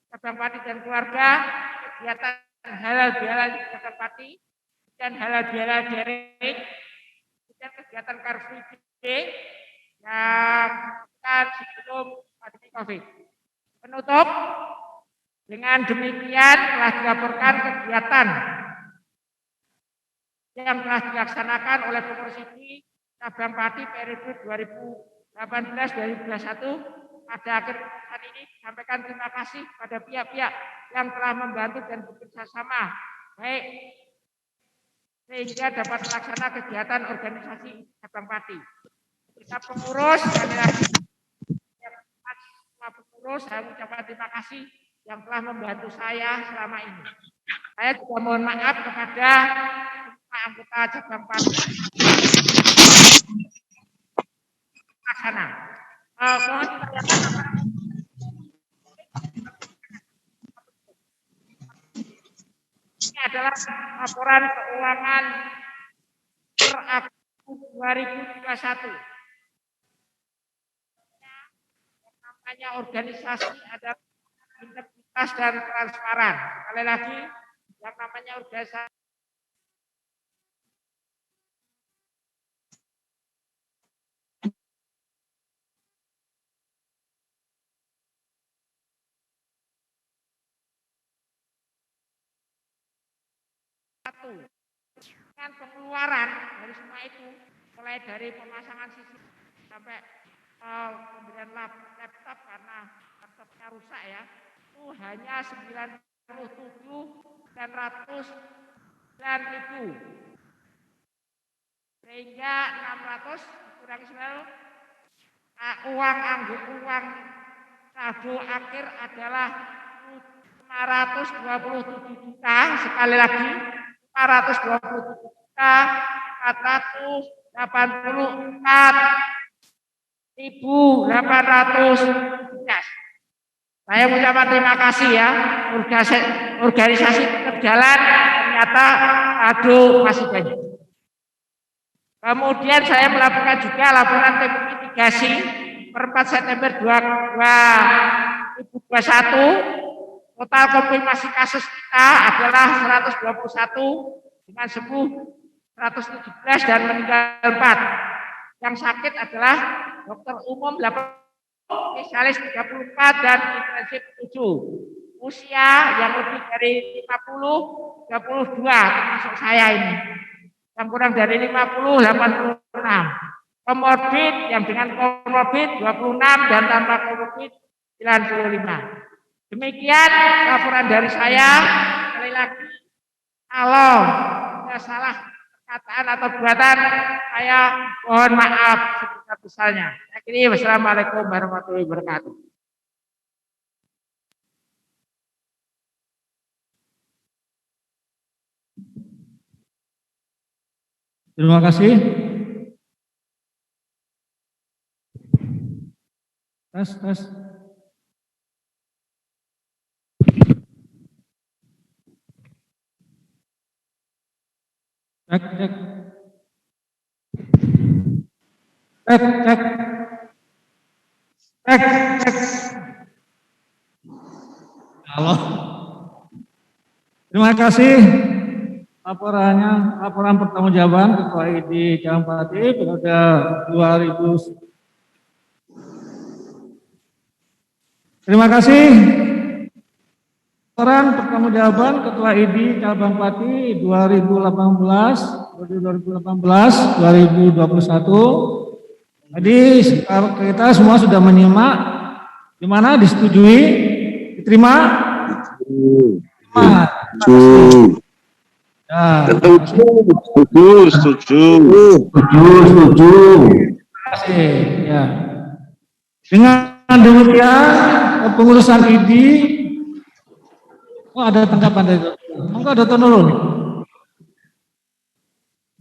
Speaker 3: cabang Pati dan keluarga, kegiatan halal bihalal di cabang Pati, dan halal bihalal daring, dan kegiatan Car Free Day yang akan sebelum pandemi COVID. Penutup, dengan demikian telah dilaporkan kegiatan yang telah dilaksanakan oleh pengurus IDI cabang Pati periode 2018-2021. Pada akhir pesan ini sampaikan terima kasih pada pihak-pihak yang telah membantu dan bekerja sama baik sehingga dapat melaksanakan kegiatan organisasi cabang Pati. Kita pengurus, sekali lagi saya ucapkan terima kasih yang telah membantu saya selama ini. Saya juga mohon maaf kepada anggota cabang Pati pelaksana. Ini adalah laporan keuangan per Agustus 2021. Namanya organisasi ada integritas dan transparan. Sekali lagi, yang namanya organisasi dengan pengeluaran dari semua itu, mulai dari pemasangan CCTV sampai pemberian laptop karena laptopnya rusak ya, itu hanya 97.909.000, sehingga 600 dikurangi 9, uang saldo akhir adalah 527 juta, sekali lagi 527.484.800. Saya mengucapkan terima kasih ya, organisasi berjalan, ternyata saldo masih banyak. Kemudian saya melakukan juga laporan tim mitigasi per 4 September 2021. Total konfirmasi kasus kita adalah 121 dengan sembuh 117 dan meninggal 4. Yang sakit adalah dokter umum 8, spesialis 34 dan intensif 7. Usia yang lebih dari 50, 32 termasuk saya ini. Yang kurang dari 50, 86. Komorbid yang dengan komorbid 26 dan tanpa komorbid 95. Demikian laporan dari saya. Sekali lagi, kalau ada salah perkataan atau buatan, saya mohon maaf sebesar-besarnya. Akhirnya, wassalamualaikum warahmatullahi wabarakatuh.
Speaker 5: Terima kasih. Tes. Cek. Halo. Terima kasih laporan pertanggungjawaban Ketua ID Campati periode 2000. Terima kasih. Laporan pertanggungjawaban Ketua ID Cabang Pati 2018-2021. Jadi kita semua sudah menyimak, di mana disetujui, diterima? Setuju. Ya. Dengan demikian pengurusan ID. Oh, ada tanggapan dari itu. Enggak ada Nurul.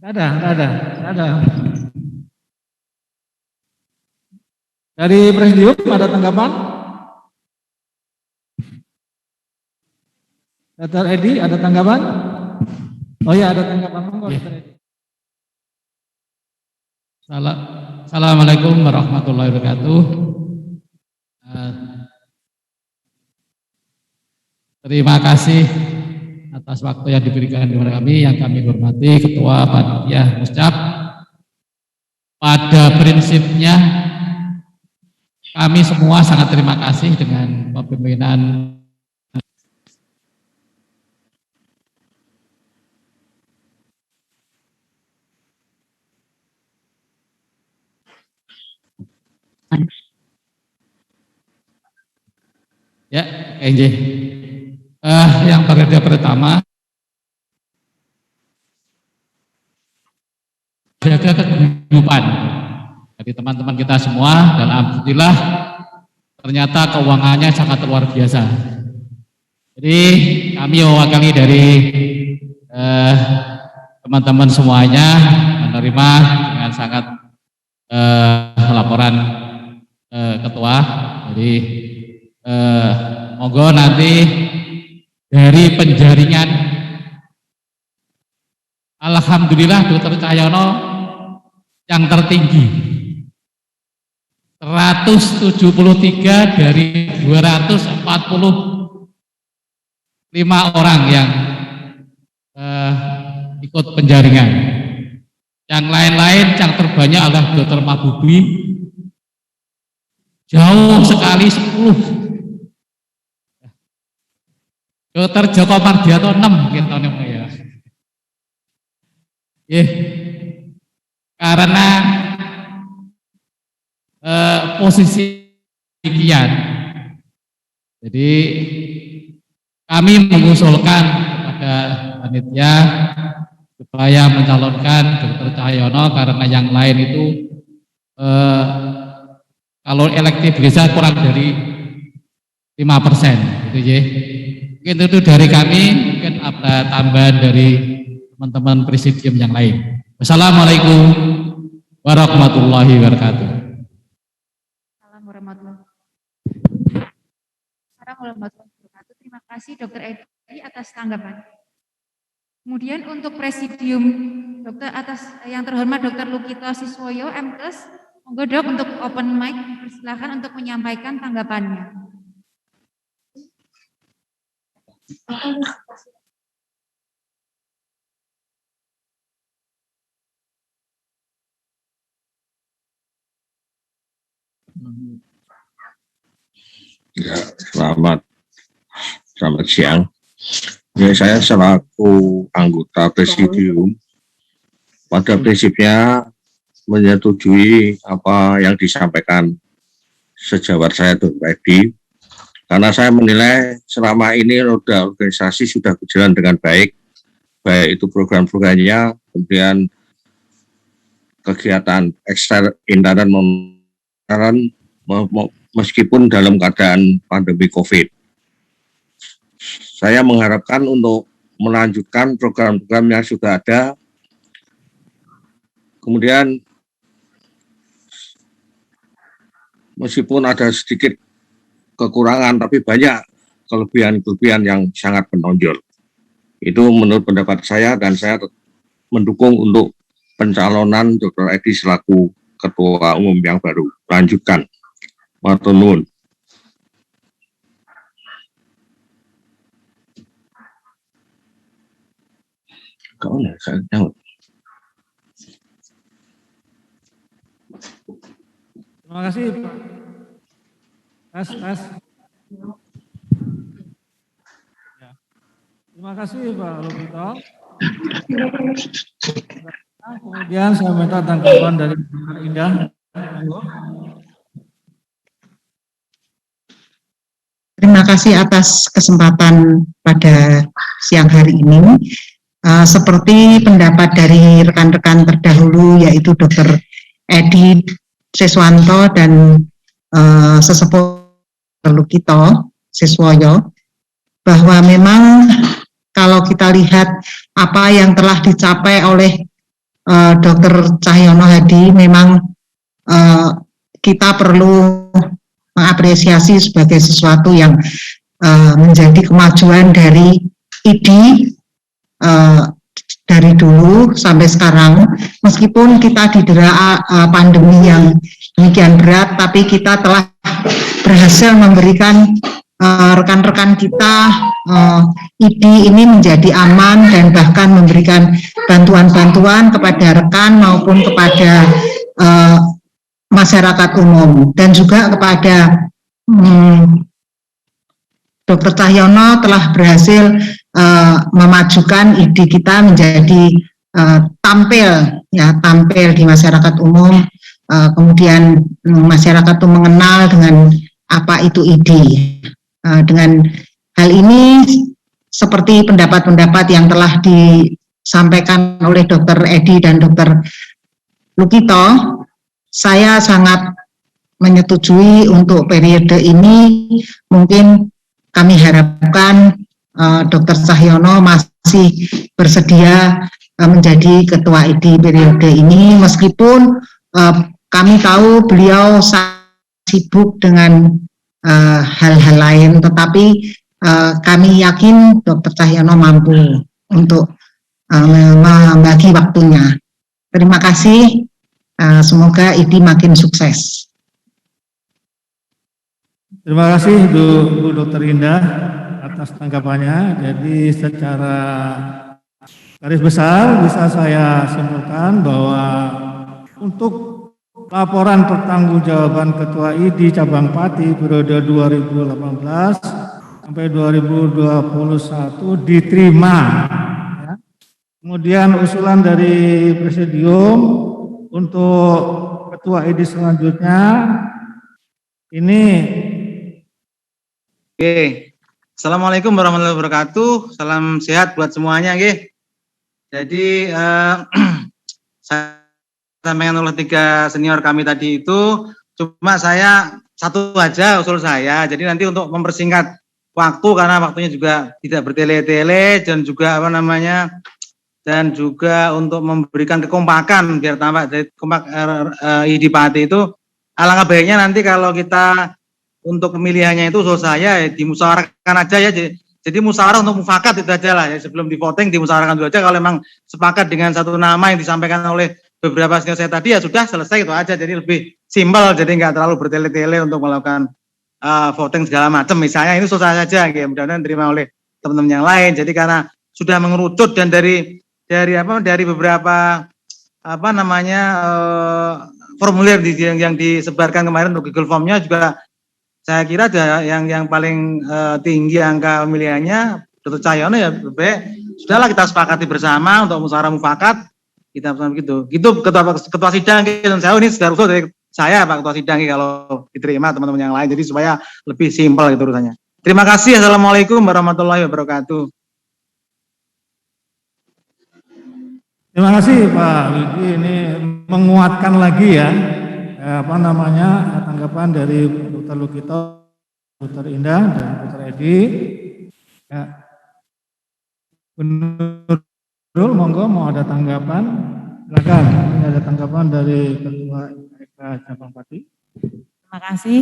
Speaker 5: Enggak ada. Dari Presidium ada tanggapan? Dr. Edi ada tanggapan? Oh ya, ada tanggapan. Dr. Edi.
Speaker 8: Assalamualaikum warahmatullahi wabarakatuh. Terima kasih atas waktu yang diberikan kepada kami, yang kami hormati Ketua Panitia Muscap. Pada prinsipnya kami semua sangat terima kasih dengan kepemimpinan ya, yang periode pertama jaga kehidupan dari teman-teman kita semua, dan alhamdulillah ternyata keuangannya sangat luar biasa. Jadi kami mewakili dari teman-teman semuanya menerima dengan sangat laporan ketua. Jadi monggo nanti dari penjaringan, alhamdulillah Dr. Cahyono yang tertinggi 173 dari 245 orang yang ikut penjaringan. Yang lain-lain yang terbanyak adalah Dr. Mabubi, jauh sekali 10. Dr. Joko Mardianto 6 kita ya. Karena posisi demikian, jadi kami mengusulkan kepada panitia supaya mencalonkan Dr. Cahyono karena yang lain itu kalau elektibilitas kurang dari 5%, gitu ya. Mungkin itu dari kami, mungkin ada tambahan dari teman-teman presidium yang lain. Wassalamualaikum warahmatullahi wabarakatuh.
Speaker 6: Assalamualaikum warahmatullahi wabarakatuh. Terima kasih Dr. Edi atas tanggapan. Kemudian untuk presidium Dokter atas yang terhormat Dr. Lukito Siswoyo MKes, monggo Dok untuk open mic, persilakan untuk menyampaikan tanggapannya.
Speaker 9: Ya, selamat siang. Ya, saya selaku anggota presidium pada prinsipnya menyetujui apa yang disampaikan sejawat saya Dr. Edi, karena saya menilai selama ini roda organisasi sudah berjalan dengan baik itu program-programnya, kemudian kegiatan ekstern, intern, meskipun dalam keadaan pandemi COVID. Saya mengharapkan untuk melanjutkan program-program yang sudah ada. Kemudian meskipun ada sedikit kekurangan, tapi banyak kelebihan-kelebihan yang sangat menonjol. Itu menurut pendapat saya, dan saya mendukung untuk pencalonan Dr. Edi selaku Ketua Umum yang baru. Lanjutkan. Matur nuwun.
Speaker 5: Terima kasih Pak. Ya. Terima kasih Pak Lukito. Kemudian saya minta tanggapan dari Dr. Indah.
Speaker 7: Terima kasih atas kesempatan pada siang hari ini. Seperti pendapat dari rekan-rekan terdahulu, yaitu Dr. Edi Siswanto dan sesepuh Lukito Siswoyo, bahwa memang kalau kita lihat apa yang telah dicapai oleh Dr. Cahyono Hadi, memang kita perlu mengapresiasi sebagai sesuatu yang menjadi kemajuan dari IDI dari dulu sampai sekarang. Meskipun kita didera pandemi yang demikian berat, tapi kita telah berhasil memberikan rekan-rekan kita IDI ini menjadi aman, dan bahkan memberikan bantuan-bantuan kepada rekan maupun kepada masyarakat umum, dan juga kepada Dr. Cahyono telah berhasil memajukan IDI kita menjadi tampil di masyarakat umum, kemudian masyarakat itu mengenal dengan apa itu IDI. Dengan hal ini, seperti pendapat-pendapat yang telah disampaikan oleh Dr. Edi dan Dr. Lukito, saya sangat menyetujui untuk periode ini. Mungkin kami harapkan Dr. Cahyono masih bersedia menjadi Ketua IDI periode ini, meskipun kami tahu beliau sibuk dengan hal-hal lain, tetapi kami yakin Dr. Cahyono mampu untuk membagi waktunya. Terima kasih. Semoga IDI makin sukses.
Speaker 5: Terima kasih Bu Dr. Indah atas tanggapannya. Jadi secara garis besar bisa saya simpulkan bahwa untuk laporan pertanggungjawaban Ketua ID Cabang Pati periode 2018 sampai 2021 diterima. Ya. Kemudian usulan dari Presidium untuk Ketua ID selanjutnya ini.
Speaker 10: Oke. Assalamualaikum warahmatullahi wabarakatuh. Salam sehat buat semuanya, nggih. Jadi saya sampaikan oleh 3 senior kami tadi itu, cuma saya satu aja usul saya. Jadi nanti untuk mempersingkat waktu karena waktunya juga tidak bertele-tele dan juga dan juga untuk memberikan kekompakan biar tampak dari kompak ID Pati itu, alangkah baiknya nanti kalau kita untuk pemilihannya itu usul saya dimusyawarahkan aja ya. Jadi musyawarah untuk mufakat itu aja lah ya, sebelum di voting dimusyawarahkan dulu aja. Kalau memang sepakat dengan satu nama yang disampaikan oleh beberapa senior saya tadi ya sudah selesai itu aja. Jadi lebih simpel, jadi nggak terlalu bertele-tele untuk melakukan voting segala macam. Misalnya ini usul saya saja, ya, mudah-mudahan diterima oleh teman-teman yang lain. Jadi karena sudah mengerucut dan dari beberapa formulir yang disebarkan kemarin untuk Google Form-nya juga saya kira ada yang paling tinggi angka pemilihannya Dr. Cahyono ya, sudahlah kita sepakati bersama untuk musyawarah mufakat kita bersama begitu. Gitu ketua sidang dan saya ini sudah usul dari saya Pak Ketua Sidang kalau diterima teman-teman yang lain, jadi supaya lebih simpel itu urusannya. Terima kasih. Assalamualaikum warahmatullahi wabarakatuh.
Speaker 5: Terima kasih Pak Widi, ini menguatkan lagi ya tanggapan dari Dr. Lukito, Dr. Indah, dan Dr. Edi. Ya. Benar, monggo mau ada tanggapan, silakan. Ini ada tanggapan dari Ketua MKEK Cabang Pati.
Speaker 11: Terima kasih.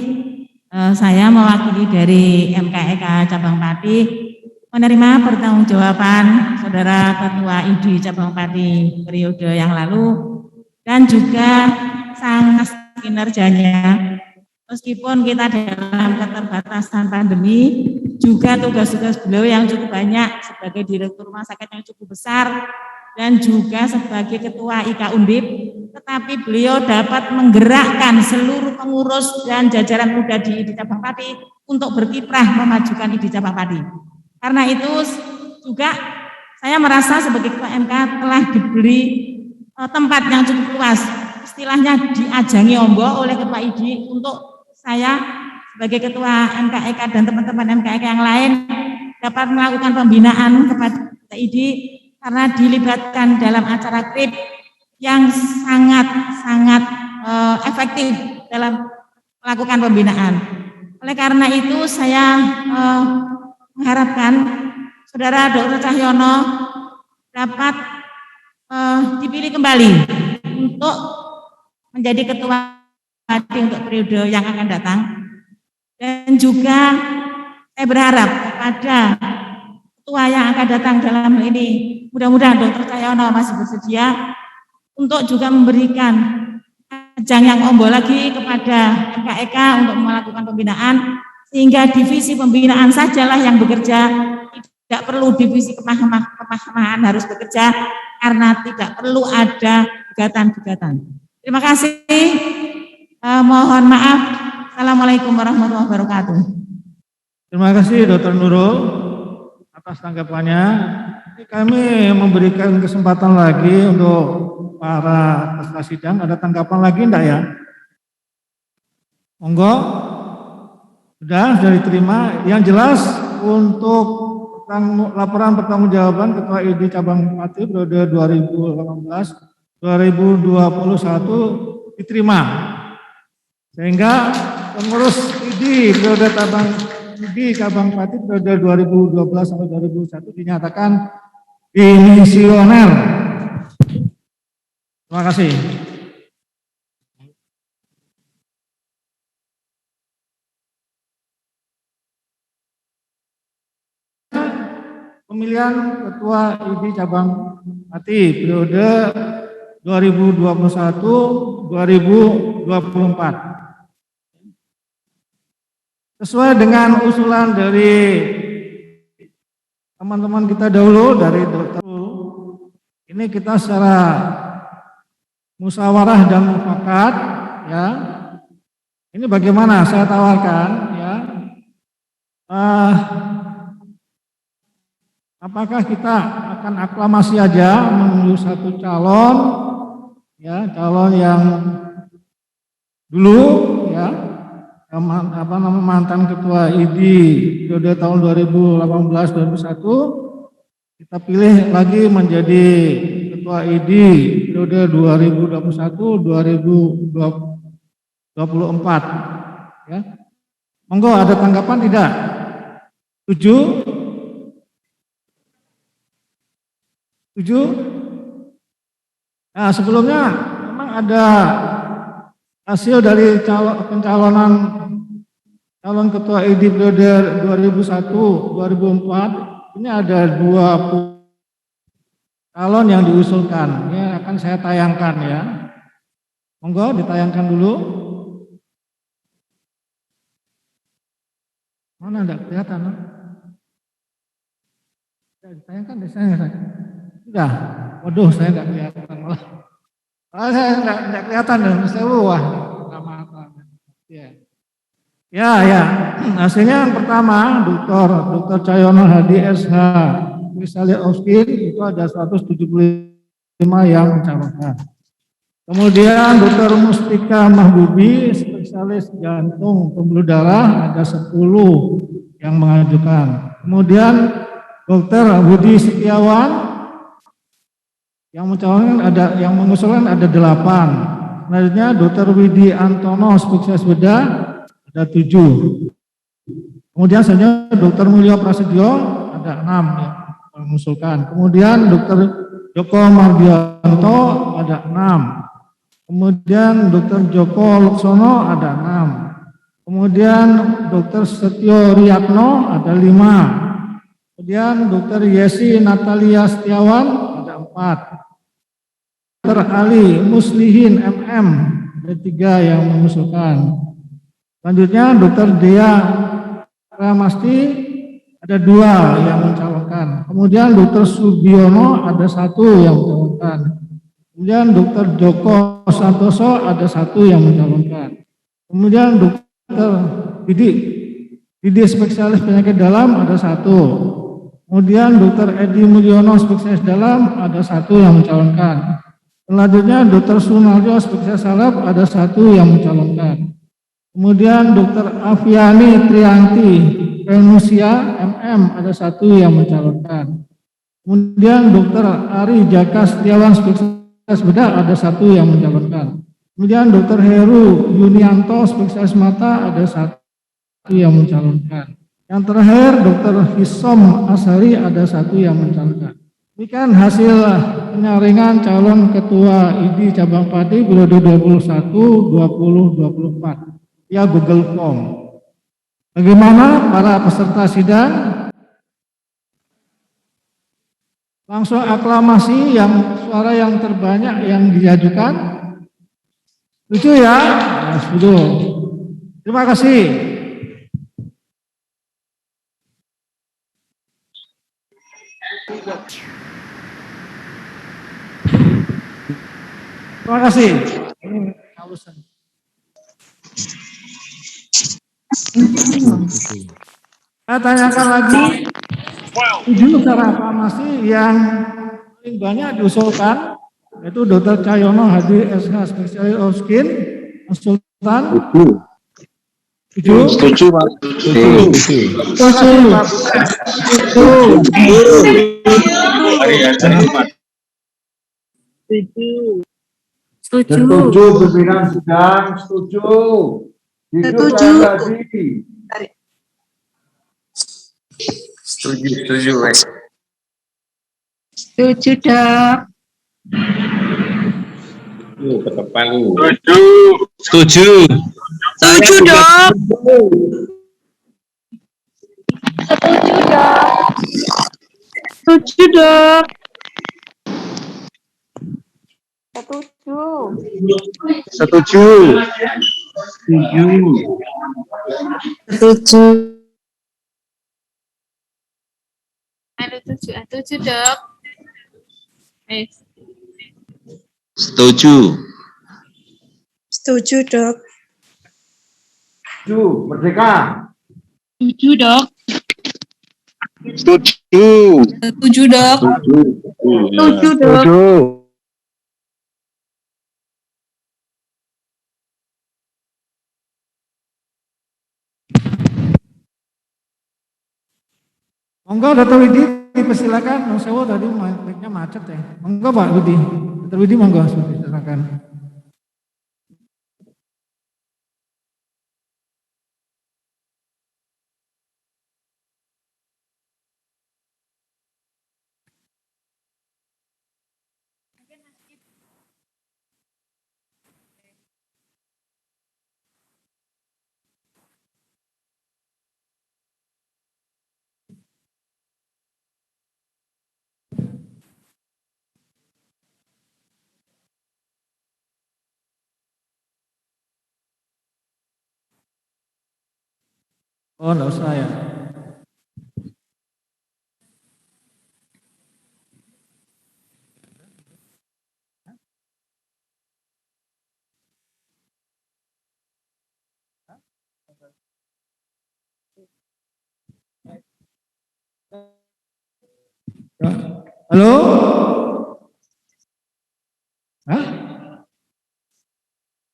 Speaker 11: Saya mewakili dari MKEK Cabang Pati menerima pertanggungjawaban Saudara Ketua ID Cabang Pati periode yang lalu dan juga sangat kinerjanya. Meskipun kita dalam keterbatasan pandemi, juga tugas-tugas beliau yang cukup banyak sebagai Direktur Rumah Sakit yang cukup besar dan juga sebagai Ketua IK Undip, tetapi beliau dapat menggerakkan seluruh pengurus dan jajaran muda di ID Cabang Pati untuk berkiprah memajukan ID Cabang Pati. Karena itu juga saya merasa sebagai Ketua MK telah diberi tempat yang cukup luas, istilahnya diajangi ombo oleh Ketua ID untuk saya sebagai Ketua MKEK dan teman-teman MKEK yang lain dapat melakukan pembinaan kepada ID karena dilibatkan dalam acara KRIP yang sangat efektif dalam melakukan pembinaan. Oleh karena itu saya mengharapkan Saudara Dr. Cahyono dapat dipilih kembali untuk menjadi Ketua Pati untuk periode yang akan datang. Dan juga saya berharap kepada ketua yang akan datang dalam hal ini, mudah-mudahan Dr. Cahyono masih bersedia untuk juga memberikan ajang yang ombo lagi kepada MKEK untuk melakukan pembinaan, sehingga divisi pembinaan sajalah yang bekerja, tidak perlu divisi kepemahaman harus bekerja karena tidak perlu ada gugatan-gugatan. Terima kasih. Mohon maaf. Assalamualaikum warahmatullahi wabarakatuh.
Speaker 5: Terima kasih Dr. Nurul atas tanggapannya. Kami memberikan kesempatan lagi untuk para peserta sidang. Ada tanggapan lagi enggak ya? Monggo. Sudah diterima. Yang jelas untuk laporan pertanggungjawaban Ketua ID Cabang Pati periode 2018-2021 diterima. Sehingga pengurus ID periode Cabang Pati periode 2012 sampai 2021 dinyatakan dimisioner. Terima kasih. Pemilihan Ketua ID Cabang Pati periode 2021-2024. Sesuai dengan usulan dari teman-teman kita dahulu, dari Dr. ini kita secara musyawarah dan mufakat, ya. Ini bagaimana saya tawarkan, ya. Apakah kita akan aklamasi aja menuju satu calon, ya, calon yang dulu, ya, mantan ketua ID periode tahun 2018-2021, kita pilih lagi menjadi ketua ID periode 2021-2024, ya. Monggo, ada tanggapan tidak? Setuju? Setuju? Nah, sebelumnya memang ada hasil dari pencalonan calon ketua ID periode 2001-2004. Ini ada 2 calon yang diusulkan. Ini akan saya tayangkan, ya. Monggo ditayangkan dulu. Mana enggak kelihatan? Tidak ditayangkan deh saya. Sudah. Waduh, saya enggak kelihatan malah. Saya enggak kelihatan dan saya wah. Ya. Hasilnya yang pertama, Dr. Cahyono Hadi SH, spesialis Oskin, itu ada 175 yang mencalonkan. Kemudian Dr. Mustika Mahbubi, spesialis jantung pembuluh darah, ada 10 yang mengajukan. Kemudian Dr. Budi Setiawan yang mencalonkan yang mengusulkan ada 8. Selanjutnya Dr. Widi Antono, spesialis bedah, ada 7. Kemudian selanjutnya Dr. Mulyo Prasetyo ada 6 yang mengusulkan. Kemudian Dr. Joko Mardianto ada 6. Kemudian Dr. Joko Luksono ada 6. Kemudian Dr. Setio Riyatno ada 5. Kemudian Dr. Yesi Natalia Setiawan ada 4. Dr. Ali Muslihin MM ada 3 yang mengusulkan. Selanjutnya Dr. Dea Ramasti ada 2 yang mencalonkan. Kemudian Dr. Subiono ada 1 yang mencalonkan. Kemudian Dr. Joko Santoso ada 1 yang mencalonkan. Kemudian Dr. Didi spesialis penyakit dalam ada 1. Kemudian Dr. Edi Mulyono spesialis dalam ada 1 yang mencalonkan. Selanjutnya Dr. Sunarjo spesialis saraf ada 1 yang mencalonkan. Kemudian Dr. Aviani Trianti Venusia MM ada 1 yang mencalonkan. Kemudian Dr. Ari Jaka Setiawan spesialis bedah ada 1 yang mencalonkan. Kemudian Dr. Heru Yunianto spesialis mata ada 1 yang mencalonkan. Yang terakhir Dr. Hisom Asari ada 1 yang mencalonkan. Demikian hasil penyaringan calon ketua ID Cabang Pati periode 21-20-24 via Google Form. Bagaimana para peserta sidang? Langsung aklamasi yang suara yang terbanyak yang diajukan. Setuju ya? Nah, setuju. Terima kasih. Terima kasih. Ini halusan. Saya tanyakan lagi 7 cara aklamasi yang paling banyak diusulkan, yaitu Dr. Cahyono Hadi SH spesialis Oskin konsultan.
Speaker 9: Setuju, Pak.
Speaker 12: Setuju pimpinan sidang, setuju.
Speaker 13: Setuju.
Speaker 12: Setuju, Wes.
Speaker 13: Setuju, Dok.
Speaker 12: Ketepan lu.
Speaker 9: Setuju.
Speaker 13: Setuju, Dok. Setuju, Dok.
Speaker 12: Setuju.
Speaker 13: Setuju. Setuju, Dok.
Speaker 12: Setuju.
Speaker 13: Setuju, Dok.
Speaker 12: Setuju. Merdeka.
Speaker 13: Setuju, Dok.
Speaker 12: Setuju.
Speaker 13: Setuju, Dok. Setuju, Dok.
Speaker 12: Setuju.
Speaker 5: Monggo Dr. Widi, dipersilakan. Nung sewu tadi mic-nya macet ya. Monggo Pak Widi. Dr. Widi monggo, silakan. Oh, enggak usah ya. Halo? Hah?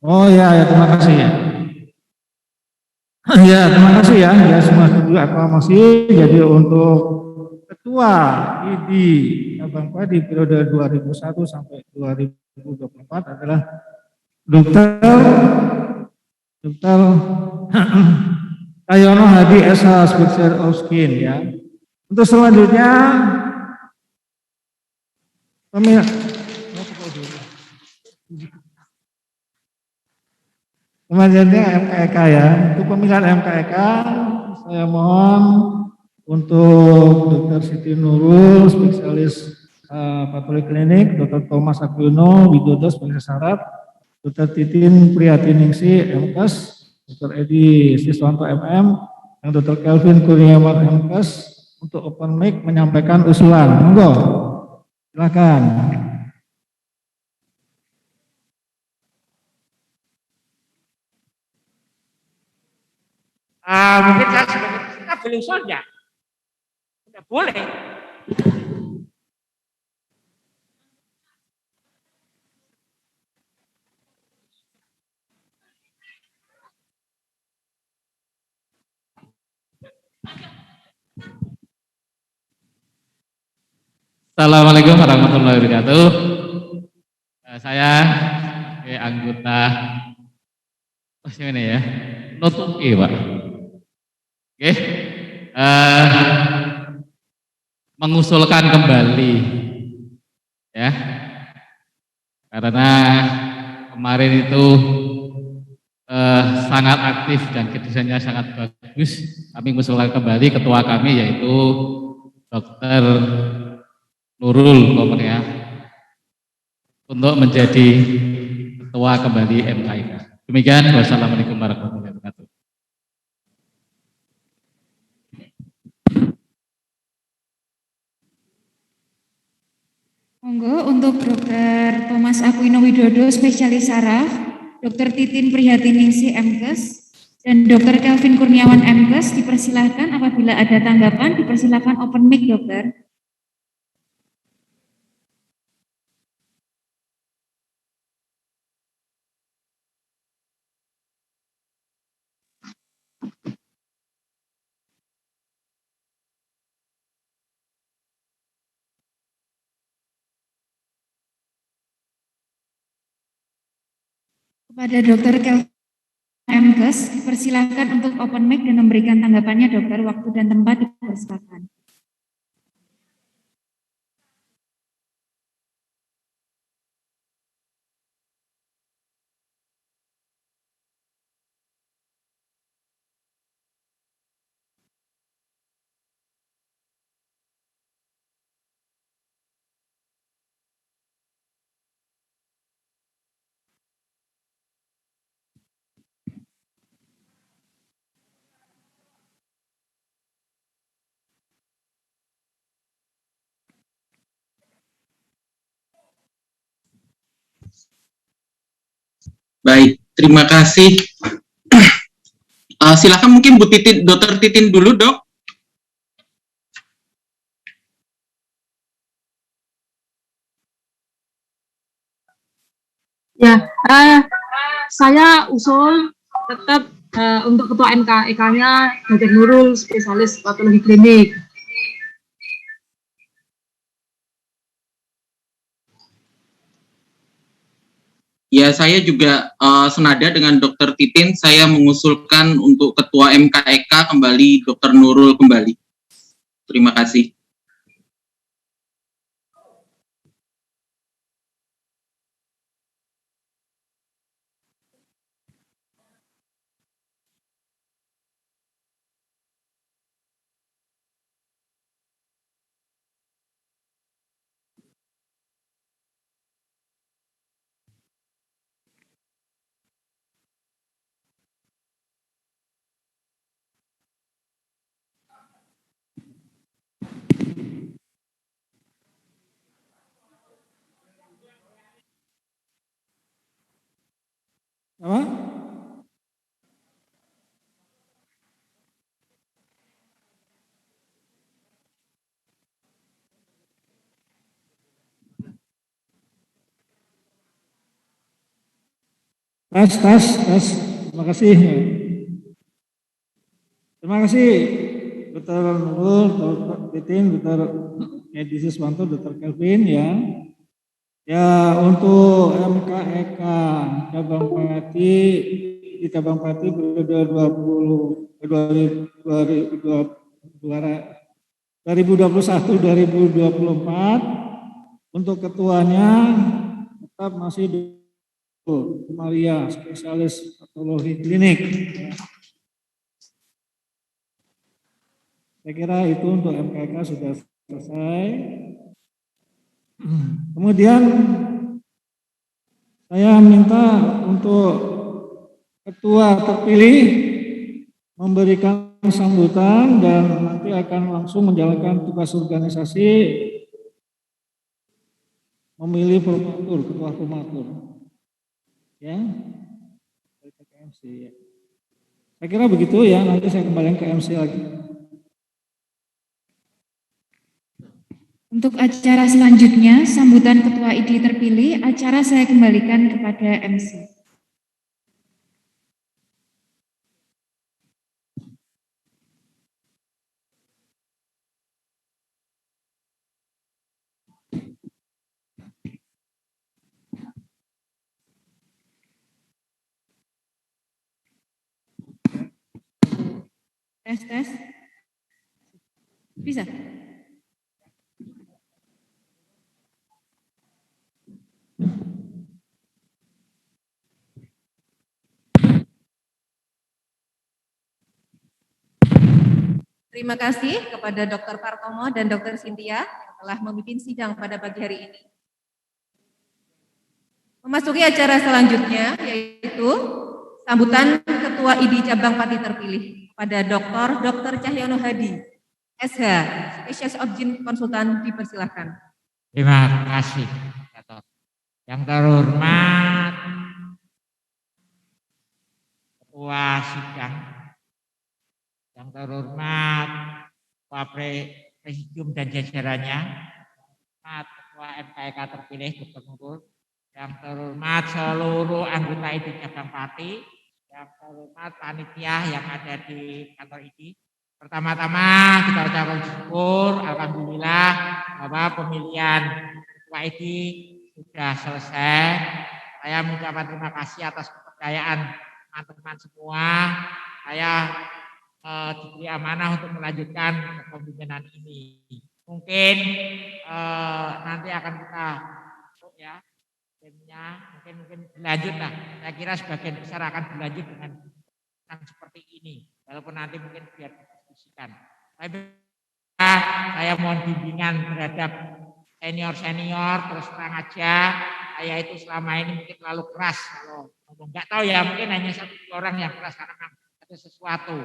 Speaker 5: Oh ya, ya terima kasih ya. Ya, terima kasih ya. Ya semua setuju aklamasi. Jadi untuk Ketua ID Cabang Padi periode 2001 sampai 2024 adalah Dr. Tayono Hadi SH Specialist of Skin ya. Untuk selanjutnya selanjutnya MKEK ya. Untuk pemilihan MKEK saya mohon untuk Dr. Siti Nurul spesialis patologi klinik, Dr. Thomas Aquino Widodo sebagai syarat, Dr. Titin Priatiningsi MKes, Dr. Edi Siswanto MM, dan Dr. Kelvin Kurniawan MKes untuk open mic menyampaikan usulan. Monggo, silakan.
Speaker 3: Mungkin saya sebagai peserta boleh usul ya? Tidak boleh.
Speaker 8: Assalamualaikum warahmatullahi wabarakatuh. Saya anggota ini ya, Notuke Pak. Oke, mengusulkan kembali ya, karena kemarin itu sangat aktif dan kerjanya sangat bagus. Kami mengusulkan kembali ketua kami yaitu Dr. Nurul ya, untuk menjadi ketua kembali MKIK. Demikian, wassalamualaikum warahmatullahi wabarakatuh.
Speaker 6: Monggo untuk Dr. Thomas Aquino Widodo spesialis saraf, Dr. Titin Priatiningsi MKes, dan Dr. Kelvin Kurniawan MKes dipersilahkan apabila ada tanggapan dipersilahkan open mic dokter. Kepada Dr. Kelvin MKes dipersilahkan untuk open mic dan memberikan tanggapannya dokter. Waktu dan tempat dipersilakan.
Speaker 12: Baik, terima kasih. Silakan mungkin Bu Titin, Dr. Titin dulu, Dok.
Speaker 14: Ya, saya usul tetap untuk ketua MKEK-nya Dr. Nurul, spesialis patologi klinik.
Speaker 12: Ya, saya juga senada dengan Dr. Titin, saya mengusulkan untuk ketua MKEK kembali Dr. Nurul kembali. Terima kasih.
Speaker 5: Apa? Tes. Terima kasih. Terima kasih, Dr. Nurul, Dr. Titin, Dr. Edi Siswanto, Dr. Kelvin ya. Ya, untuk MKEK Cabang Pati di Cabang Pati periode 2021-2024 untuk ketuanya tetap masih Maria, spesialis patologi klinik. Saya kira itu untuk MKK sudah selesai. Kemudian saya minta untuk ketua terpilih memberikan sambutan dan nanti akan langsung menjalankan tugas organisasi memilih formatur, ketua formatur. Ya, ke MC. Ya. Saya kira begitu ya, nanti saya kembalikan ke MC lagi.
Speaker 6: Untuk acara selanjutnya, sambutan Ketua ID terpilih, acara saya kembalikan kepada MC. Tes. Bisa?
Speaker 2: Terima kasih kepada Dr. Partomo dan Dr. Cynthia yang telah memimpin sidang pada pagi hari ini. Memasuki acara selanjutnya yaitu sambutan Ketua ID Cabang Pati terpilih kepada Dr. Cahyono Hadi, SH, Spesialis Objin Konsultan, dipersilahkan.
Speaker 3: Terima kasih. Yang terhormat Ketua Sidang, yang terhormat Ketua Presidium dan jajarannya, Ketua MKEK terpilih Dr. Nurul, yang terhormat seluruh anggota ID Cabang Pati, yang terhormat panitia yang ada di kantor ID. Pertama-tama kita ucapkan syukur, alhamdulillah bahwa pemilihan Ketua ID sudah selesai. Saya mengucapkan terima kasih atas kepercayaan teman-teman semua. Saya diberi amanah untuk melanjutkan kepemimpinan ini. Mungkin nanti akan kita ya timnya mungkin berlanjut lah. Saya kira sebagian besar akan berlanjut dengan seperti ini. Walaupun nanti mungkin biar didiskusikan. Saya mohon bimbingan terhadap senior terus terang aja. Saya itu selama ini mungkin terlalu keras kalau ngomong. Nggak tahu ya, mungkin hanya satu orang yang keras karena memang ada sesuatu.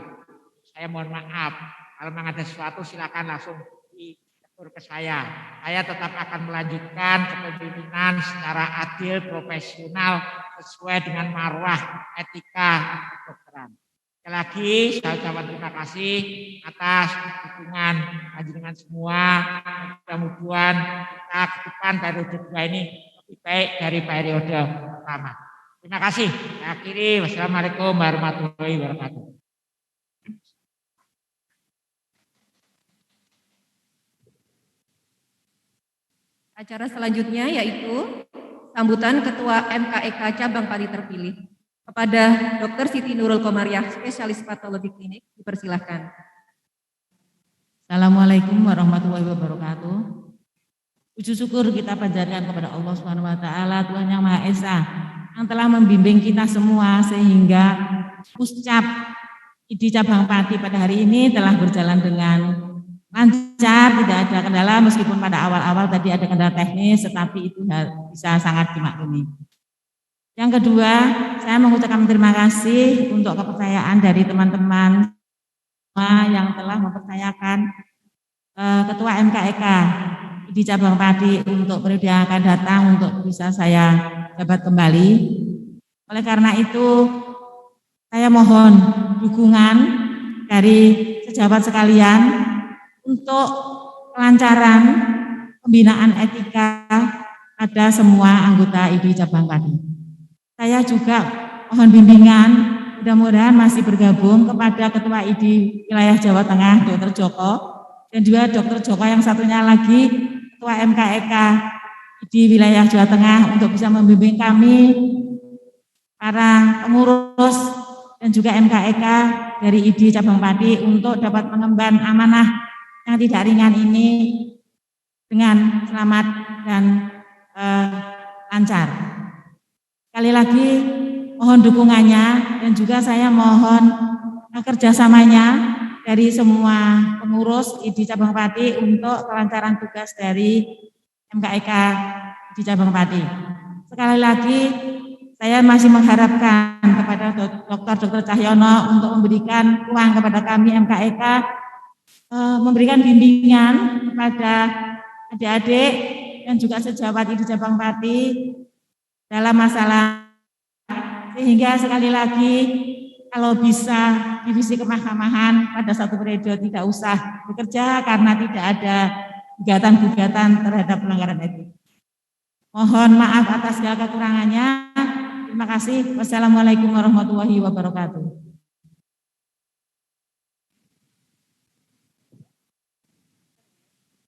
Speaker 3: Saya mohon maaf. Kalau memang ada sesuatu silakan langsung ditegur ke saya. Saya tetap akan melanjutkan kepemimpinan secara adil, profesional, sesuai dengan marwah etika kedokteran. Sekali lagi saya ucapkan terima kasih atas dukungan panjenengan semua. Mudah-mudahan kita ke depan periode 2 ini lebih baik dari periode pertama. Terima kasih. Saya akhiri. Wassalamualaikum warahmatullahi wabarakatuh.
Speaker 2: Acara selanjutnya yaitu sambutan Ketua MKEK Cabang Pati terpilih kepada Dr. Siti Nurul Komariah, spesialis patologi klinik, dipersilahkan.
Speaker 11: Assalamualaikum warahmatullahi wabarakatuh. Puji syukur kita panjatkan kepada Allah Subhanahu wa taala, Tuhan Yang Maha Esa, yang telah membimbing kita semua sehingga Muscap ID Cabang Pati pada hari ini telah berjalan dengan lancar, tidak ada kendala, meskipun pada awal-awal tadi ada kendala teknis, tetapi itu bisa sangat dimaklumi. Yang kedua, saya mengucapkan terima kasih untuk kepercayaan dari teman-teman yang telah mempercayakan Ketua MKEK di Cabang Pati untuk periode yang akan datang untuk bisa saya jabat kembali. Oleh karena itu, saya mohon dukungan dari sejawat sekalian untuk kelancaran pembinaan etika pada semua anggota ID Cabang Pati. Saya juga mohon bimbingan, mudah-mudahan masih bergabung kepada Ketua ID Wilayah Jawa Tengah, Dr. Joko, dan juga Dr. Joko yang satunya lagi, Ketua MKEK ID Wilayah Jawa Tengah, untuk bisa membimbing kami, para pengurus, dan juga MKEK dari ID Cabang Pati untuk dapat mengemban amanah yang tidak ringan ini dengan selamat dan lancar. Sekali lagi mohon dukungannya, dan juga saya mohon kerjasamanya dari semua pengurus ID Cabang Pati untuk kelancaran tugas dari MKEK di Cabang Pati. Sekali lagi saya masih mengharapkan kepada Dr. Cahyono untuk memberikan ruang kepada kami MKEK, memberikan bimbingan kepada adik-adik dan juga sejawat ID Cabang Pati dalam masalah, sehingga sekali lagi kalau bisa divisi kemahkamahan pada satu periode tidak usah bekerja karena tidak ada gugatan-gugatan terhadap pelanggaran etik. Mohon maaf atas segala kekurangannya. Terima kasih. Wassalamualaikum warahmatullahi wabarakatuh.